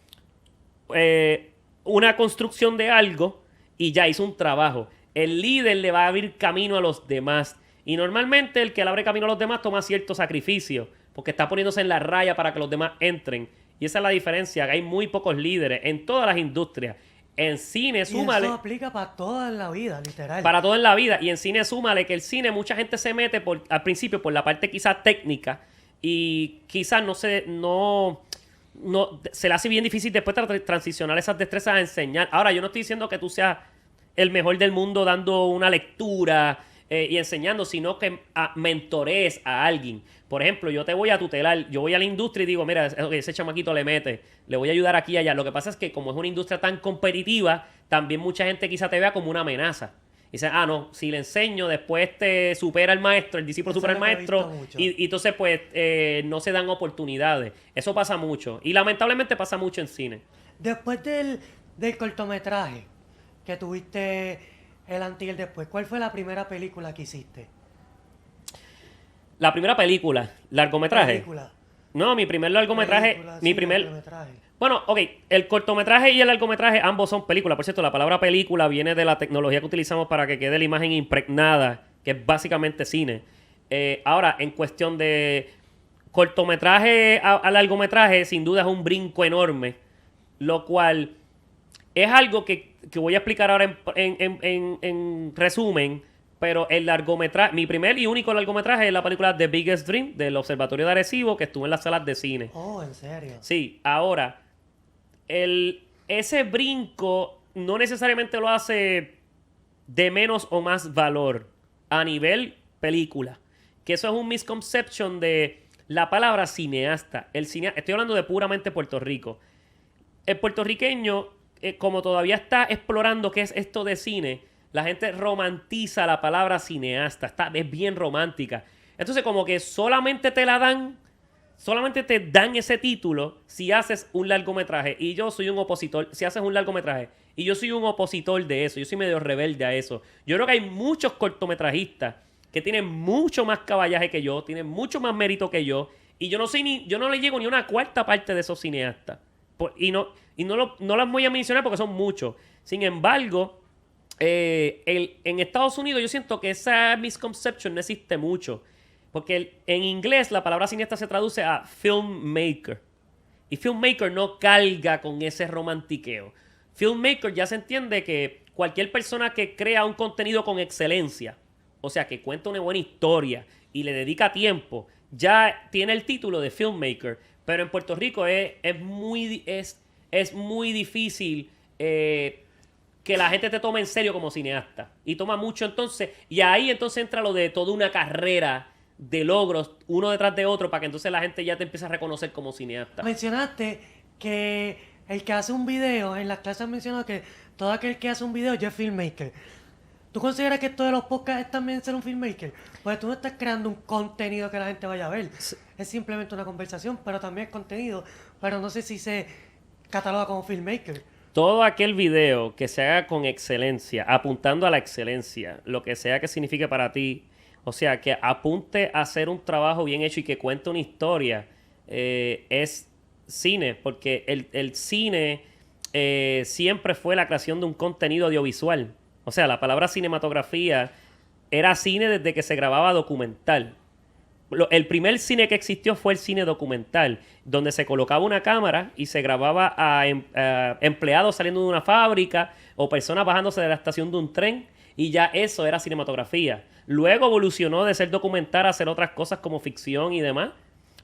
una construcción de algo y ya hizo un trabajo. El líder le va a abrir camino a los demás. Y normalmente el que le abre camino a los demás toma cierto sacrificio, porque está poniéndose en la raya para que los demás entren. Y esa es la diferencia, que hay muy pocos líderes en todas las industrias. En cine, súmale. Y eso aplica para toda la vida, literal. Para todo en la vida. Y en cine, súmale que el cine, mucha gente se mete al principio por la parte quizás técnica. Y quizás no se le hace bien difícil después transicionar esas destrezas a enseñar. Ahora, yo no estoy diciendo que tú seas el mejor del mundo dando una lectura y enseñando, sino que mentorees a alguien. Por ejemplo, yo te voy a tutelar, yo voy a la industria y digo, mira, ese chamaquito le mete, le voy a ayudar aquí y allá. Lo que pasa es que como es una industria tan competitiva, también mucha gente quizá te vea como una amenaza. Y dice, no, si le enseño, después te supera el maestro, el discípulo supera al maestro, y entonces pues no se dan oportunidades. Eso pasa mucho, y lamentablemente pasa mucho en cine. Después del cortometraje que tuviste el antes y el después, ¿cuál fue la primera película que hiciste? La primera película, largometraje. Película. No, mi primer largometraje, Largometraje. Bueno, ok, el cortometraje y el largometraje ambos son películas. Por cierto, la palabra película viene de la tecnología que utilizamos para que quede la imagen impregnada, que es básicamente cine. Ahora, en cuestión de cortometraje a largometraje, sin duda es un brinco enorme, lo cual es algo que voy a explicar ahora en resumen, pero el largometraje, mi primer y único largometraje es la película The Biggest Dream del Observatorio de Arecibo, que estuvo en las salas de cine. Oh, ¿en serio? Sí, ahora, ese brinco no necesariamente lo hace de menos o más valor a nivel película. Que eso es un misconception de la palabra cineasta. Estoy hablando de puramente Puerto Rico. El puertorriqueño, como todavía está explorando qué es esto de cine, la gente romantiza la palabra cineasta. Es bien romántica. Entonces, como que solamente te dan ese título si haces un largometraje. Y yo soy un opositor. Si haces un largometraje. Y yo soy un opositor de eso. Yo soy medio rebelde a eso. Yo creo que hay muchos cortometrajistas que tienen mucho más caballaje que yo. Tienen mucho más mérito que yo. Y yo no le llego ni a una cuarta parte de esos cineastas. Y no las voy a mencionar porque son muchos. Sin embargo, en Estados Unidos yo siento que esa misconception no existe mucho. Porque en inglés la palabra cineasta se traduce a filmmaker. Y filmmaker no carga con ese romantiqueo. Filmmaker ya se entiende que cualquier persona que crea un contenido con excelencia, o sea, que cuenta una buena historia y le dedica tiempo, ya tiene el título de filmmaker. Pero en Puerto Rico es muy difícil que la gente te tome en serio como cineasta. Y toma mucho entonces. Y ahí entonces entra lo de toda una carrera de logros uno detrás de otro para que entonces la gente ya te empiece a reconocer como cineasta. Mencionaste que el que hace un video, en las clases has mencionado que todo aquel que hace un video ya es filmmaker. ¿Tú consideras que esto de los podcasts es también ser un filmmaker? Porque tú no estás creando un contenido que la gente vaya a ver. Es simplemente una conversación, pero también es contenido. Pero no sé si se cataloga como filmmaker. Todo aquel video que se haga con excelencia, apuntando a la excelencia, lo que sea que signifique para ti, o sea, que apunte a hacer un trabajo bien hecho y que cuente una historia, es cine, porque el cine siempre fue la creación de un contenido audiovisual. O sea, la palabra cinematografía era cine desde que se grababa documental. El primer cine que existió fue el cine documental, donde se colocaba una cámara y se grababa a empleados saliendo de una fábrica o personas bajándose de la estación de un tren, y ya eso era cinematografía. Luego evolucionó de ser documental a hacer otras cosas como ficción y demás,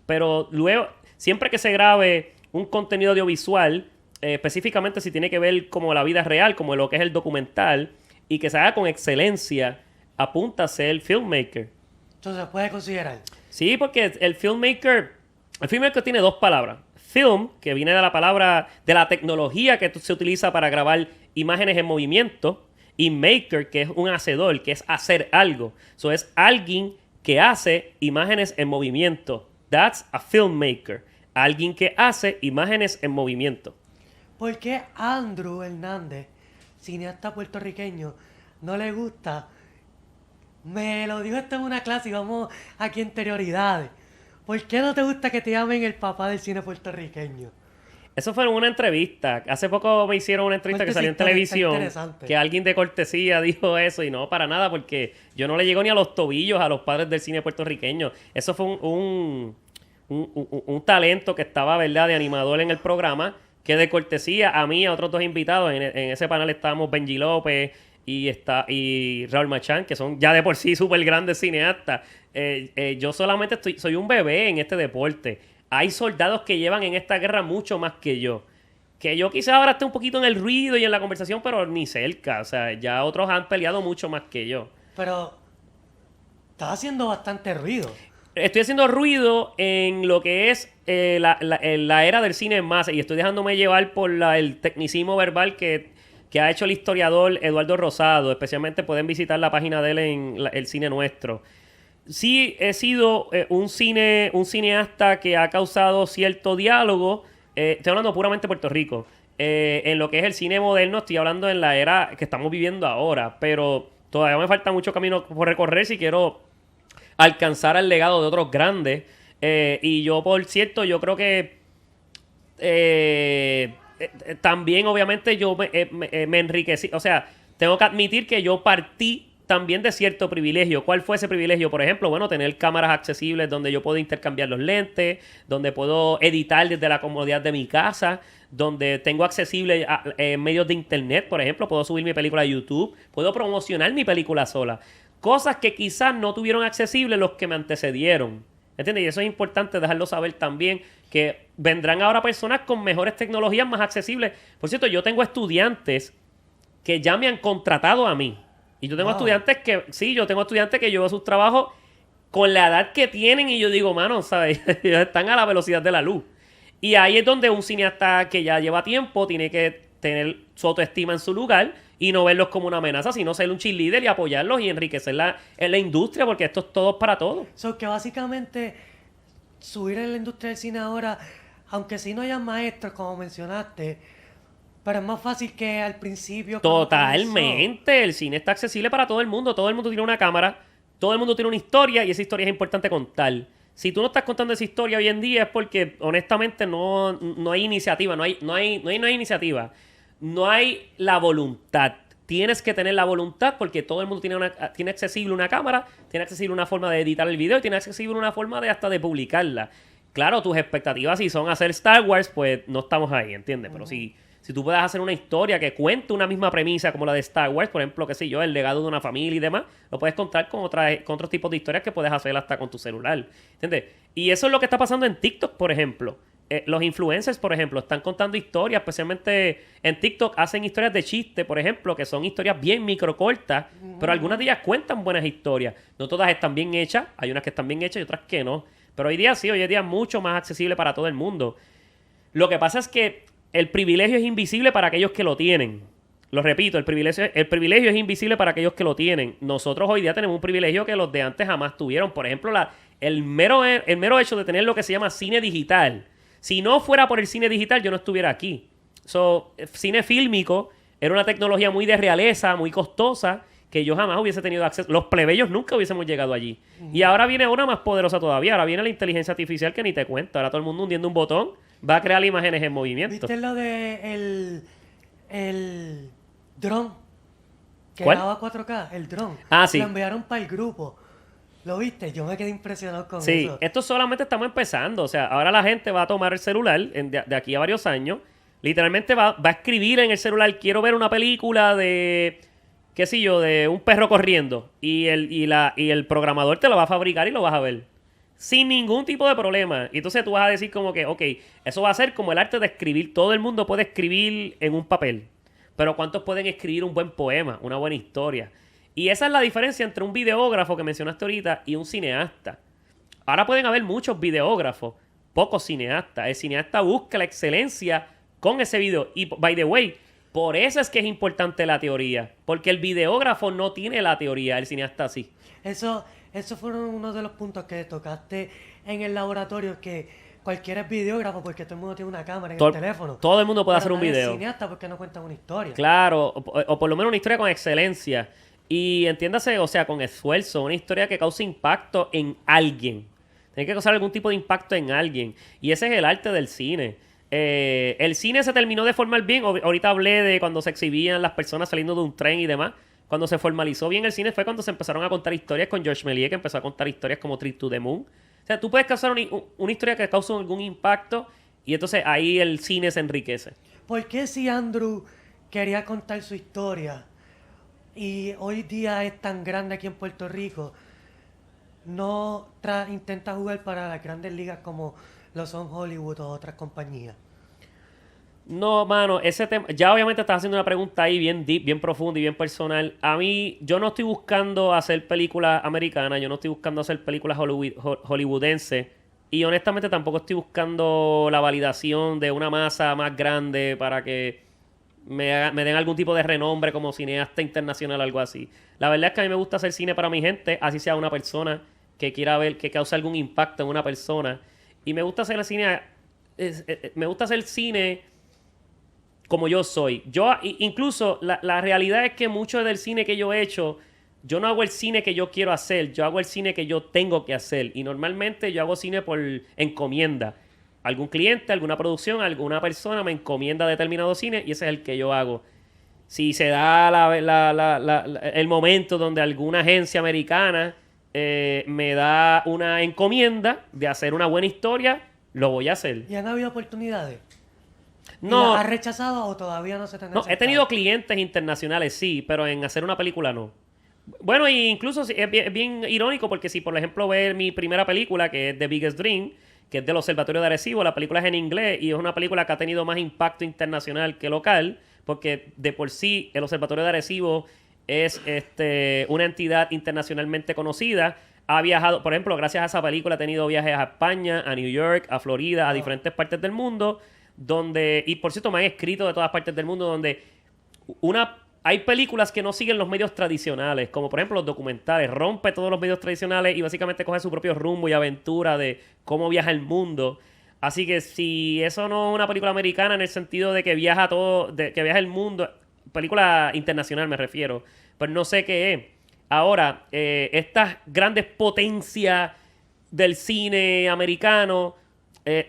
pero luego, siempre que se grabe un contenido audiovisual, específicamente si tiene que ver como la vida real, como lo que es el documental, y que se haga con excelencia, apunta a ser filmmaker. Entonces, ¿puede considerar? Sí, porque el filmmaker, El filmmaker tiene dos palabras. Film, que viene de la palabra, de la tecnología que se utiliza para grabar imágenes en movimiento. Y maker, que es un hacedor, que es hacer algo. Eso es alguien que hace imágenes en movimiento. That's a filmmaker. Alguien que hace imágenes en movimiento. ¿Por qué Andrew Hernández, cineasta puertorriqueño, no le gusta? Me lo dijo esto en una clase y vamos aquí a interioridades. ¿Por qué no te gusta que te llamen el papá del cine puertorriqueño? Eso fue en una entrevista. Hace poco me hicieron una entrevista que salió en televisión. Que alguien de cortesía dijo eso y no, para nada, porque yo no le llego ni a los tobillos a los padres del cine puertorriqueño. Eso fue un talento que estaba, ¿verdad?, de animador en el programa, que de cortesía a mí y a otros dos invitados. En ese panel estábamos Benji López y Raúl Machán, que son ya de por sí súper grandes cineastas. Yo solamente soy un bebé en este deporte. Hay soldados que llevan en esta guerra mucho más que yo. Que yo quizás ahora esté un poquito en el ruido y en la conversación, pero ni cerca. O sea, ya otros han peleado mucho más que yo. Pero estás haciendo bastante ruido. Estoy haciendo ruido en lo que es la era del cine en masa y estoy dejándome llevar por el tecnicismo verbal que ha hecho el historiador Eduardo Rosado. Especialmente pueden visitar la página de él en El Cine Nuestro. Sí he sido un cineasta que ha causado cierto diálogo. Estoy hablando puramente de Puerto Rico. En lo que es el cine moderno, estoy hablando en la era que estamos viviendo ahora. Pero todavía me falta mucho camino por recorrer si quiero alcanzar el legado de otros grandes. Y yo, por cierto, yo creo que también, obviamente, yo me enriquecí. O sea, tengo que admitir que yo partí también de cierto privilegio. ¿Cuál fue ese privilegio? Por ejemplo, bueno, tener cámaras accesibles donde yo puedo intercambiar los lentes, donde puedo editar desde la comodidad de mi casa, donde tengo accesible medios de internet, por ejemplo, puedo subir mi película a YouTube, puedo promocionar mi película sola. Cosas que quizás no tuvieron accesibles los que me antecedieron. ¿Entiendes? Y eso es importante dejarlo saber también, que vendrán ahora personas con mejores tecnologías más accesibles. Por cierto, yo tengo estudiantes que ya me han contratado a mí. Y yo tengo estudiantes que yo veo sus trabajos con la edad que tienen y yo digo, mano, ¿sabes? Ellos están a la velocidad de la luz. Y ahí es donde un cineasta que ya lleva tiempo tiene que tener su autoestima en su lugar y no verlos como una amenaza, sino ser un cheerleader y apoyarlos y enriquecer en la industria, porque esto es todo para todos. So que básicamente subir en la industria del cine ahora, aunque sí no haya maestros, como mencionaste, pero es más fácil que al principio. Totalmente. El cine está accesible para todo el mundo. Todo el mundo tiene una cámara, todo el mundo tiene una historia y esa historia es importante contar. Si tú no estás contando esa historia hoy en día es porque honestamente no hay iniciativa, no hay iniciativa. No hay la voluntad. Tienes que tener la voluntad porque todo el mundo tiene accesible una cámara, tiene accesible una forma de editar el video y tiene accesible una forma hasta de publicarla. Claro, tus expectativas si son hacer Star Wars, pues no estamos ahí, ¿entiendes? Pero si tú puedes hacer una historia que cuente una misma premisa como la de Star Wars, por ejemplo, qué sé yo, el legado de una familia y demás, lo puedes contar con otros tipos de historias que puedes hacer hasta con tu celular, ¿entiendes? Y eso es lo que está pasando en TikTok, por ejemplo. Los influencers, por ejemplo, están contando historias, especialmente en TikTok, hacen historias de chiste, por ejemplo, que son historias bien microcortas, pero algunas de ellas cuentan buenas historias. No todas están bien hechas, hay unas que están bien hechas y otras que no. Pero hoy en día es mucho más accesible para todo el mundo. Lo que pasa es que el privilegio es invisible para aquellos que lo tienen. Lo repito, el privilegio es invisible para aquellos que lo tienen. Nosotros hoy día tenemos un privilegio que los de antes jamás tuvieron. Por ejemplo, el mero hecho de tener lo que se llama cine digital. Si no fuera por el cine digital, yo no estuviera aquí. Cine fílmico era una tecnología muy de realeza, muy costosa, que yo jamás hubiese tenido acceso. Los plebeyos nunca hubiésemos llegado allí. Y ahora viene una más poderosa todavía. Ahora viene la inteligencia artificial que ni te cuento. Ahora todo el mundo hundiendo un botón va a crear imágenes en movimiento. ¿Viste lo de el dron? Que ¿Cuál? graba 4K, el dron. Ah, sí. Lo enviaron para el grupo. ¿Lo viste? Yo me quedé impresionado con eso. Sí, esto solamente estamos empezando. O sea, ahora la gente va a tomar el celular de aquí a varios años. Literalmente va a escribir en el celular, quiero ver una película de, qué sé yo, de un perro corriendo. Y el programador te lo va a fabricar y lo vas a ver. Sin ningún tipo de problema. Y entonces tú vas a decir como que, ok, eso va a ser como el arte de escribir. Todo el mundo puede escribir en un papel. Pero ¿cuántos pueden escribir un buen poema, una buena historia? Y esa es la diferencia entre un videógrafo que mencionaste ahorita y un cineasta. Ahora pueden haber muchos videógrafos, pocos cineastas. El cineasta busca la excelencia con ese video. Y, by the way, por eso es que es importante la teoría. Porque el videógrafo no tiene la teoría, el cineasta sí. Eso fueron uno de los puntos que tocaste en el laboratorio, que cualquiera es videógrafo porque todo el mundo tiene una cámara en el teléfono. Todo el mundo puede hacer un Pero nadie video. es cineasta porque no cuentan una historia. Claro, o por lo menos una historia con excelencia. Y entiéndase, o sea, con esfuerzo, una historia que cause impacto en alguien. Tiene que causar algún tipo de impacto en alguien. Y ese es el arte del cine. El cine se terminó de formar bien. Ahorita hablé de cuando se exhibían las personas saliendo de un tren y demás. Cuando se formalizó bien el cine fue cuando se empezaron a contar historias con Georges Méliès, que empezó a contar historias como Trip to the Moon. O sea, tú puedes causar una historia que cause algún impacto y entonces ahí el cine se enriquece. ¿Por qué si Andrew quería contar su historia y hoy día es tan grande aquí en Puerto Rico, no intenta jugar para las grandes ligas como lo son Hollywood o otras compañías? No, mano, ese tema... Ya obviamente estás haciendo una pregunta ahí bien deep, bien profunda y bien personal. A mí, yo no estoy buscando hacer películas americanas, yo no estoy buscando hacer películas hollywoodenses. Y honestamente tampoco estoy buscando la validación de una masa más grande para que me den algún tipo de renombre como cineasta internacional o algo así. La verdad es que a mí me gusta hacer cine para mi gente, así sea una persona que quiera ver, que cause algún impacto en una persona. Y me gusta hacer el cine... me gusta hacer cine como yo soy. Incluso, la realidad es que mucho del cine que yo he hecho, yo no hago el cine que yo quiero hacer, yo hago el cine que yo tengo que hacer. Y normalmente yo hago cine por encomienda. Algún cliente, alguna producción, alguna persona me encomienda determinado cine y ese es el que yo hago. Si se da el momento donde alguna agencia americana me da una encomienda de hacer una buena historia, lo voy a hacer. ¿Y han habido oportunidades? No. ¿Has rechazado o todavía no se te han No, he aceptado? tenido clientes internacionales, sí, pero en hacer una película no. Bueno, y incluso es bien irónico porque si, por ejemplo, ves mi primera película, que es The Biggest Dream, que es del Observatorio de Arecibo, la película es en inglés y es una película que ha tenido más impacto internacional que local, porque de por sí el Observatorio de Arecibo es una entidad internacionalmente conocida. Ha viajado, por ejemplo, gracias a esa película ha tenido viajes a España, a New York, a Florida, a diferentes partes del mundo, donde, y por cierto me han escrito de todas partes del mundo, donde hay películas que no siguen los medios tradicionales, como por ejemplo los documentales, rompe todos los medios tradicionales y básicamente coge su propio rumbo y aventura de cómo viaja el mundo. Así que si eso no es una película americana en el sentido de que viaja que viaja el mundo, película internacional me refiero, pero no sé qué es. Ahora, estas grandes potencias del cine americano,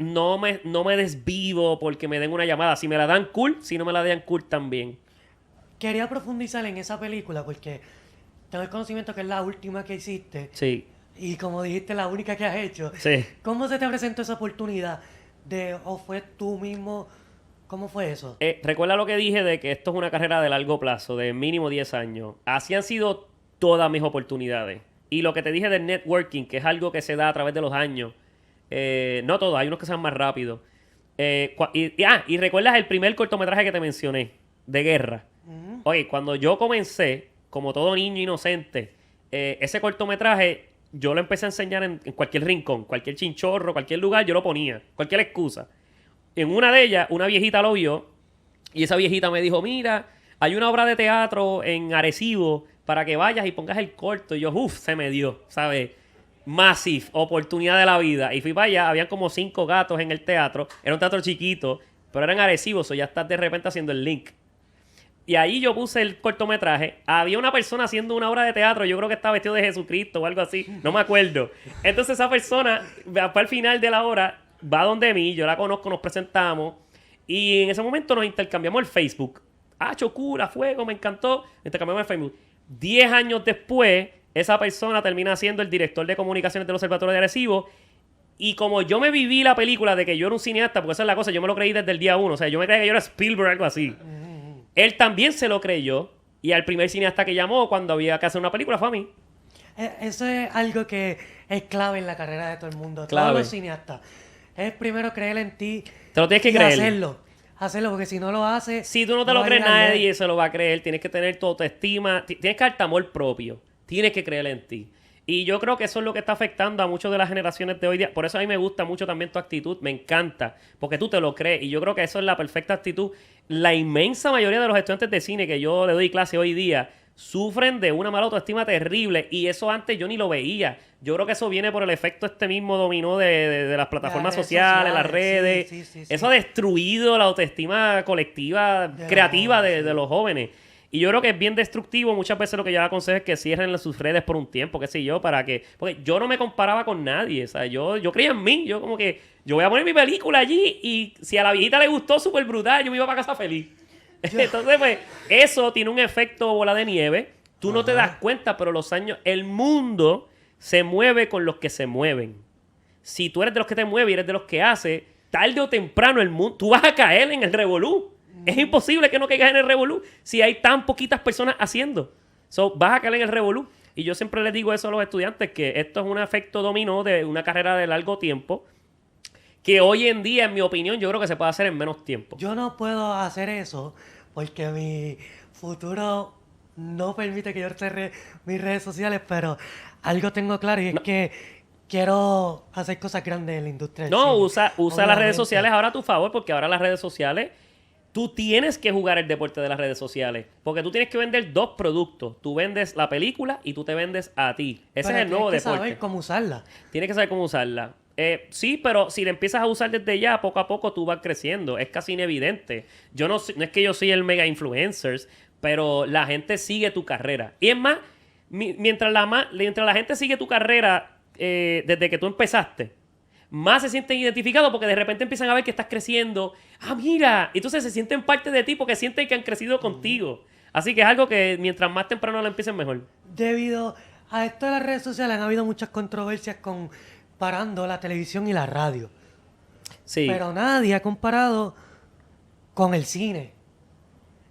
no me desvivo porque me den una llamada. Si me la dan, cool. Si no me la dan, cool también. Quería profundizar en esa película porque tengo el conocimiento que es la última que hiciste. Sí. Y como dijiste, la única que has hecho. Sí. ¿Cómo se te presentó esa oportunidad? ¿O fue tú mismo? ¿Cómo fue eso? Recuerda lo que dije de que esto es una carrera de largo plazo, de mínimo 10 años. Así han sido todas mis oportunidades. Y lo que te dije del networking, que es algo que se da a través de los años. No todos, hay unos que sean más rápidos. Y recuerdas el primer cortometraje que te mencioné, de guerra. Oye, cuando yo comencé, como todo niño inocente, ese cortometraje yo lo empecé a enseñar en cualquier rincón, cualquier chinchorro, cualquier lugar, yo lo ponía, cualquier excusa. En una de ellas, una viejita lo vio y esa viejita me dijo, mira, hay una obra de teatro en Arecibo para que vayas y pongas el corto. Y yo, se me dio, ¿sabes? Massive, oportunidad de la vida. Y fui para allá, habían como 5 gatos en el teatro. Era un teatro chiquito, pero eran Arecibo, ya estás de repente haciendo el link. Y ahí yo puse el cortometraje. Había una persona haciendo una obra de teatro. Yo creo que estaba vestido de Jesucristo o algo así. No me acuerdo. Entonces esa persona, para el final de la hora, va donde mí. Yo la conozco, nos presentamos. Y en ese momento nos intercambiamos el Facebook. Chocura, fuego, me encantó. Intercambiamos el Facebook. 10 años después, esa persona termina siendo el director de comunicaciones del Observatorio de Arecibo. Y como yo me viví la película de que yo era un cineasta, porque esa es la cosa, yo me lo creí desde el día 1. O sea, yo me creía que yo era Spielberg o algo así. Él también se lo creyó. Y al primer cineasta que llamó cuando había que hacer una película fue a mí. Eso es algo que es clave en la carrera de todo el mundo. Clave. Todos los cineastas. Es primero creer en ti. Te lo tienes que y creer. Hacerlo, porque si no lo haces... Si tú no te va lo a crees, llegar lejos. nadie se lo va a creer. Tienes que tener tu autoestima. Tienes que darte amor propio. Tienes que creer en ti. Y yo creo que eso es lo que está afectando a muchas de las generaciones de hoy día. Por eso a mí me gusta mucho también tu actitud, me encanta, porque tú te lo crees. Y yo creo que eso es la perfecta actitud. La inmensa mayoría de los estudiantes de cine que yo le doy clase hoy día sufren de una mala autoestima terrible. Y eso antes yo ni lo veía. Yo creo que eso viene por el efecto este mismo dominó de las plataformas redes sociales, las sociales, redes. sí. Eso ha destruido la autoestima colectiva, creativa de los jóvenes. Y yo creo que es bien destructivo. Muchas veces lo que yo les aconsejo es que cierren sus redes por un tiempo, qué sé yo, para que... Porque yo no me comparaba con nadie, o sea, yo creía en mí. Yo como que, yo voy a poner mi película allí y si a la viejita le gustó súper brutal, yo me iba para casa feliz. Entonces, pues, eso tiene un efecto bola de nieve. Tú no te das cuenta, pero los años... El mundo se mueve con los que se mueven. Si tú eres de los que te mueves y eres de los que hace, tarde o temprano el mundo... Tú vas a caer en el revolú. Es imposible que no caigas en el revolú si hay tan poquitas personas haciendo. So, vas a caer en el revolú. Y yo siempre les digo eso a los estudiantes, que esto es un efecto dominó de una carrera de largo tiempo, que hoy en día, en mi opinión, yo creo que se puede hacer en menos tiempo. Yo no puedo hacer eso porque mi futuro no permite que yo cierre mis redes sociales, pero algo tengo claro y es que quiero hacer cosas grandes en la industria del No, cine. usa las redes Obviamente. sociales ahora a tu favor, porque ahora las redes sociales, tú tienes que jugar el deporte de las redes sociales, porque tú tienes que vender dos productos. Tú vendes la película y tú te vendes a ti. Ese Pero es el nuevo tienes que deporte. saber cómo usarla. Tienes que saber cómo usarla. Sí, pero si la empiezas a usar desde ya, poco a poco tú vas creciendo. Es casi inevidente. Yo no es que yo soy el mega influencer, pero la gente sigue tu carrera. Y es más, mientras la gente sigue tu carrera desde que tú empezaste, más se sienten identificados porque de repente empiezan a ver que estás creciendo. ¡Ah, mira! Entonces se sienten parte de ti porque sienten que han crecido contigo. Así que es algo que mientras más temprano lo empiecen, mejor. Debido a esto de las redes sociales han habido muchas controversias comparando la televisión y la radio. Sí. Pero nadie ha comparado con el cine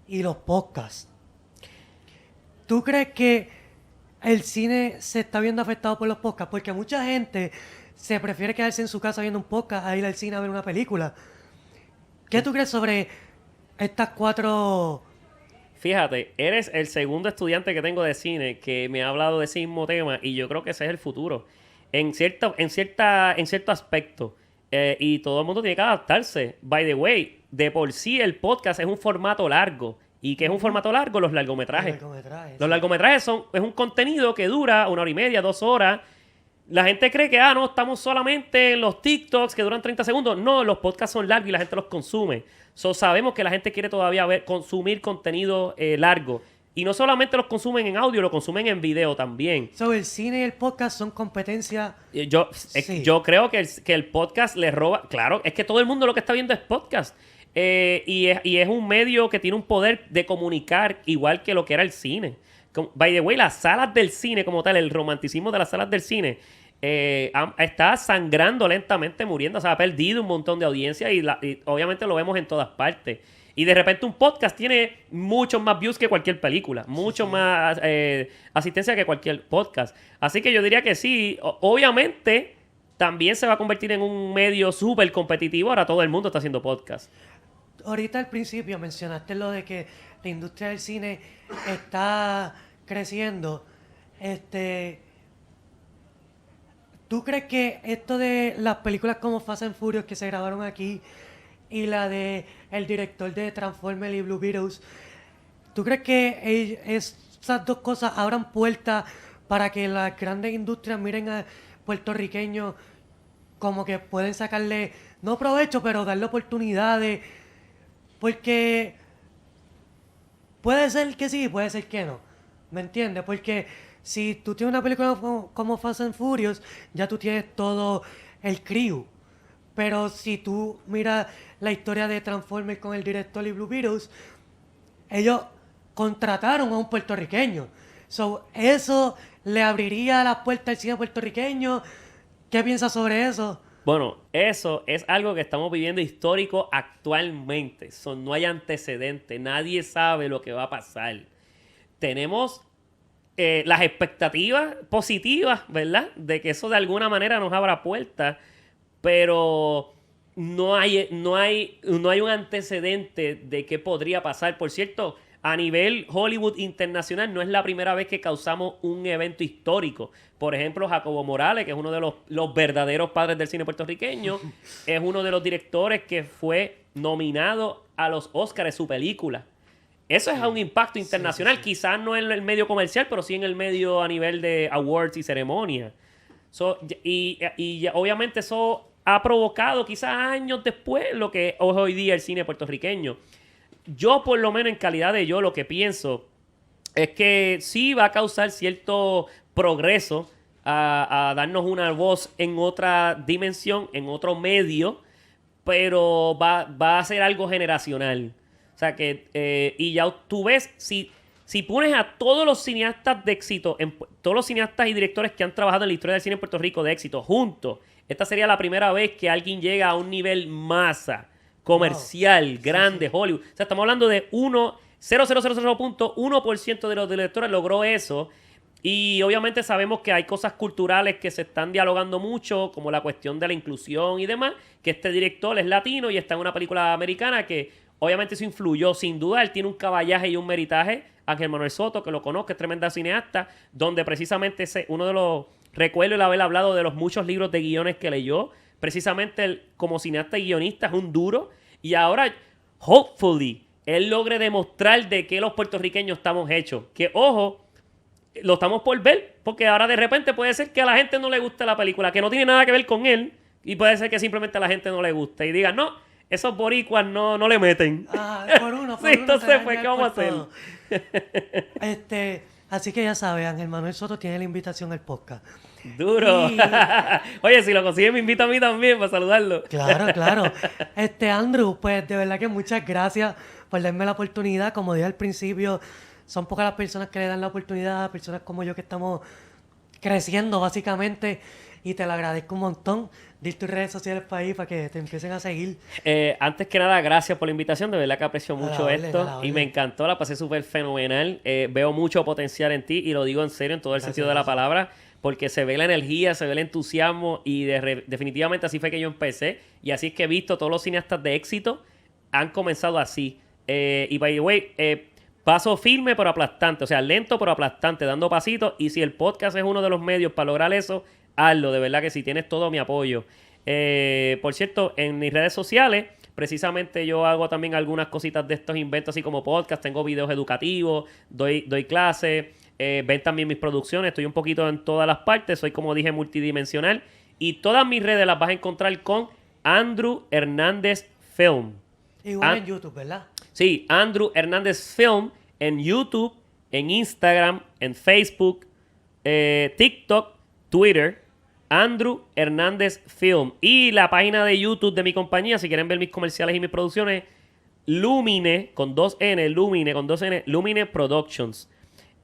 y los podcasts. ¿Tú crees que el cine se está viendo afectado por los podcasts? Porque mucha gente se prefiere quedarse en su casa viendo un podcast a ir al cine a ver una película. ¿Qué tú crees sobre estas cuatro? Fíjate, eres el segundo estudiante que tengo de cine que me ha hablado de ese mismo tema y yo creo que ese es el futuro. En cierto aspecto. Y todo el mundo tiene que adaptarse. By the way, de por sí el podcast es un formato largo. ¿Y qué es un formato largo? Los largometrajes. Los largometrajes es un contenido que dura 1 hora y media, 2 horas. La gente cree que, no, estamos solamente en los TikToks que duran 30 segundos. No, los podcasts son largos y la gente los consume. Sabemos que la gente quiere todavía consumir contenido largo. Y no solamente los consumen en audio, lo consumen en video también. El cine y el podcast son competencia. Yo creo que el podcast le roba... Claro, es que todo el mundo lo que está viendo es podcast. Y es un medio que tiene un poder de comunicar igual que lo que era el cine. By the way, las salas del cine como tal, el romanticismo de las salas del cine, está sangrando lentamente, muriendo. O sea, ha perdido un montón de audiencia y obviamente lo vemos en todas partes. Y de repente un podcast tiene muchos más views que cualquier película. Mucho más asistencia que cualquier podcast. Así que yo diría que sí. Obviamente también se va a convertir en un medio súper competitivo. Ahora todo el mundo está haciendo podcast. Ahorita al principio mencionaste lo de que la industria del cine está creciendo. ¿Tú crees que esto de las películas como Fast and Furious que se grabaron aquí y la de el director de Transformers y Blue Beetles, ¿tú crees que esas dos cosas abran puertas para que las grandes industrias miren a puertorriqueños como que pueden sacarle, no provecho, pero darle oportunidades? Porque puede ser que sí, puede ser que no. ¿Me entiendes? Porque si tú tienes una película como Fast and Furious, ya tú tienes todo el crew. Pero si tú miras la historia de Transformers con el director y Blue Beetles, ellos contrataron a un puertorriqueño. Eso le abriría las puertas al cine puertorriqueño. ¿Qué piensas sobre eso? Bueno, eso es algo que estamos viviendo histórico actualmente. No hay antecedente. Nadie sabe lo que va a pasar. Tenemos las expectativas positivas, ¿verdad? De que eso de alguna manera nos abra puertas. Pero no hay un antecedente de qué podría pasar. Por cierto, a nivel Hollywood internacional no es la primera vez que causamos un evento histórico. Por ejemplo, Jacobo Morales, que es uno de los verdaderos padres del cine puertorriqueño, es uno de los directores que fue nominado a los Oscars su película. Eso es un impacto internacional, quizás no en el medio comercial, pero sí en el medio a nivel de awards y ceremonias. Y obviamente eso ha provocado quizás años después lo que es hoy día el cine puertorriqueño. Yo, por lo menos en calidad de yo, lo que pienso es que sí va a causar cierto progreso a darnos una voz en otra dimensión, en otro medio, pero va a ser algo generacional. O sea que, y ya tú ves, si pones a todos los cineastas de éxito, todos los cineastas y directores que han trabajado en la historia del cine en Puerto Rico de éxito juntos, esta sería la primera vez que alguien llega a un nivel masa comercial, grande, Hollywood. O sea, estamos hablando de 0,000.1% de los directores logró eso. Y obviamente sabemos que hay cosas culturales que se están dialogando mucho, como la cuestión de la inclusión y demás, que este director es latino y está en una película americana que obviamente eso influyó, sin duda. Él tiene un caballaje y un meritaje. Ángel Manuel Soto, que lo conozco, es tremenda cineasta, donde precisamente uno de los... Recuerdo el haber hablado de los muchos libros de guiones que leyó. Precisamente él, como cineasta y guionista, es un duro. Y ahora, hopefully, él logre demostrar de qué los puertorriqueños estamos hechos. Que, ojo, lo estamos por ver, porque ahora de repente puede ser que a la gente no le guste la película, que no tiene nada que ver con él, y puede ser que simplemente a la gente no le guste y digan, no, esos boricuas no le meten. Por uno, sí, entonces, pues, ¿qué vamos a hacer? Así que ya saben, Ángel Manuel Soto tiene la invitación al podcast. Duro. Oye, si lo consigue me invita a mí también para saludarlo. Claro. Andrew, pues de verdad que muchas gracias por darme la oportunidad. Como dije al principio, son pocas las personas que le dan la oportunidad a personas como yo que estamos creciendo básicamente. Y te lo agradezco un montón. Di tus redes sociales para ahí para que te empiecen a seguir. Antes que nada, gracias por la invitación. De verdad que aprecio mucho esto. Y me encantó, la pasé súper fenomenal. Veo mucho potencial en ti y lo digo en serio en todo el sentido de la palabra. Porque se ve la energía, se ve el entusiasmo y definitivamente así fue que yo empecé. Y así es que he visto todos los cineastas de éxito han comenzado así. Y by the way, paso firme pero aplastante. O sea, lento pero aplastante, dando pasitos. Y si el podcast es uno de los medios para lograr eso, hazlo. De verdad que sí, tienes todo mi apoyo. Por cierto, en mis redes sociales, precisamente yo hago también algunas cositas de estos inventos, así como podcast. Tengo videos educativos, doy clases. Ven también mis producciones, estoy un poquito en todas las partes, soy como dije multidimensional y todas mis redes las vas a encontrar con Andrew Hernández Film. Igual en YouTube, ¿verdad? Sí, Andrew Hernández Film en YouTube, en Instagram, en Facebook, TikTok, Twitter, Andrew Hernández Film. Y la página de YouTube de mi compañía, si quieren ver mis comerciales y mis producciones, Lumine, con 2N, Lumine Productions.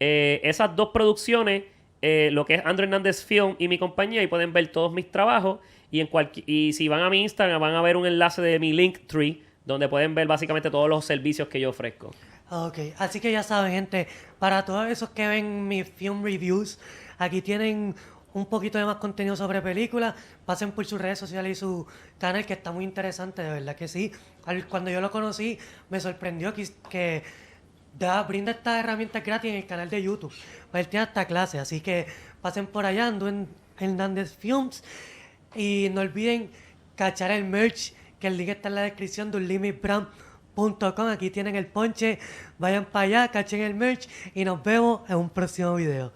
Esas dos producciones, lo que es Andrew Hernández Film y mi compañía, y pueden ver todos mis trabajos. Y si van a mi Instagram, van a ver un enlace de mi Linktree, donde pueden ver básicamente todos los servicios que yo ofrezco. Ok, así que ya saben, gente, para todos esos que ven mis film reviews, aquí tienen un poquito de más contenido sobre películas. Pasen por sus redes sociales y su canal, que está muy interesante, de verdad que sí. Cuando yo lo conocí, me sorprendió que brinda estas herramientas gratis en el canal de YouTube. Pues él tiene hasta clase, así que pasen por allá, ando en Hernández Films. Y no olviden cachar el merch, que el link está en la descripción de unlimitbrand.com. Aquí tienen el ponche, vayan para allá, cachen el merch y nos vemos en un próximo video.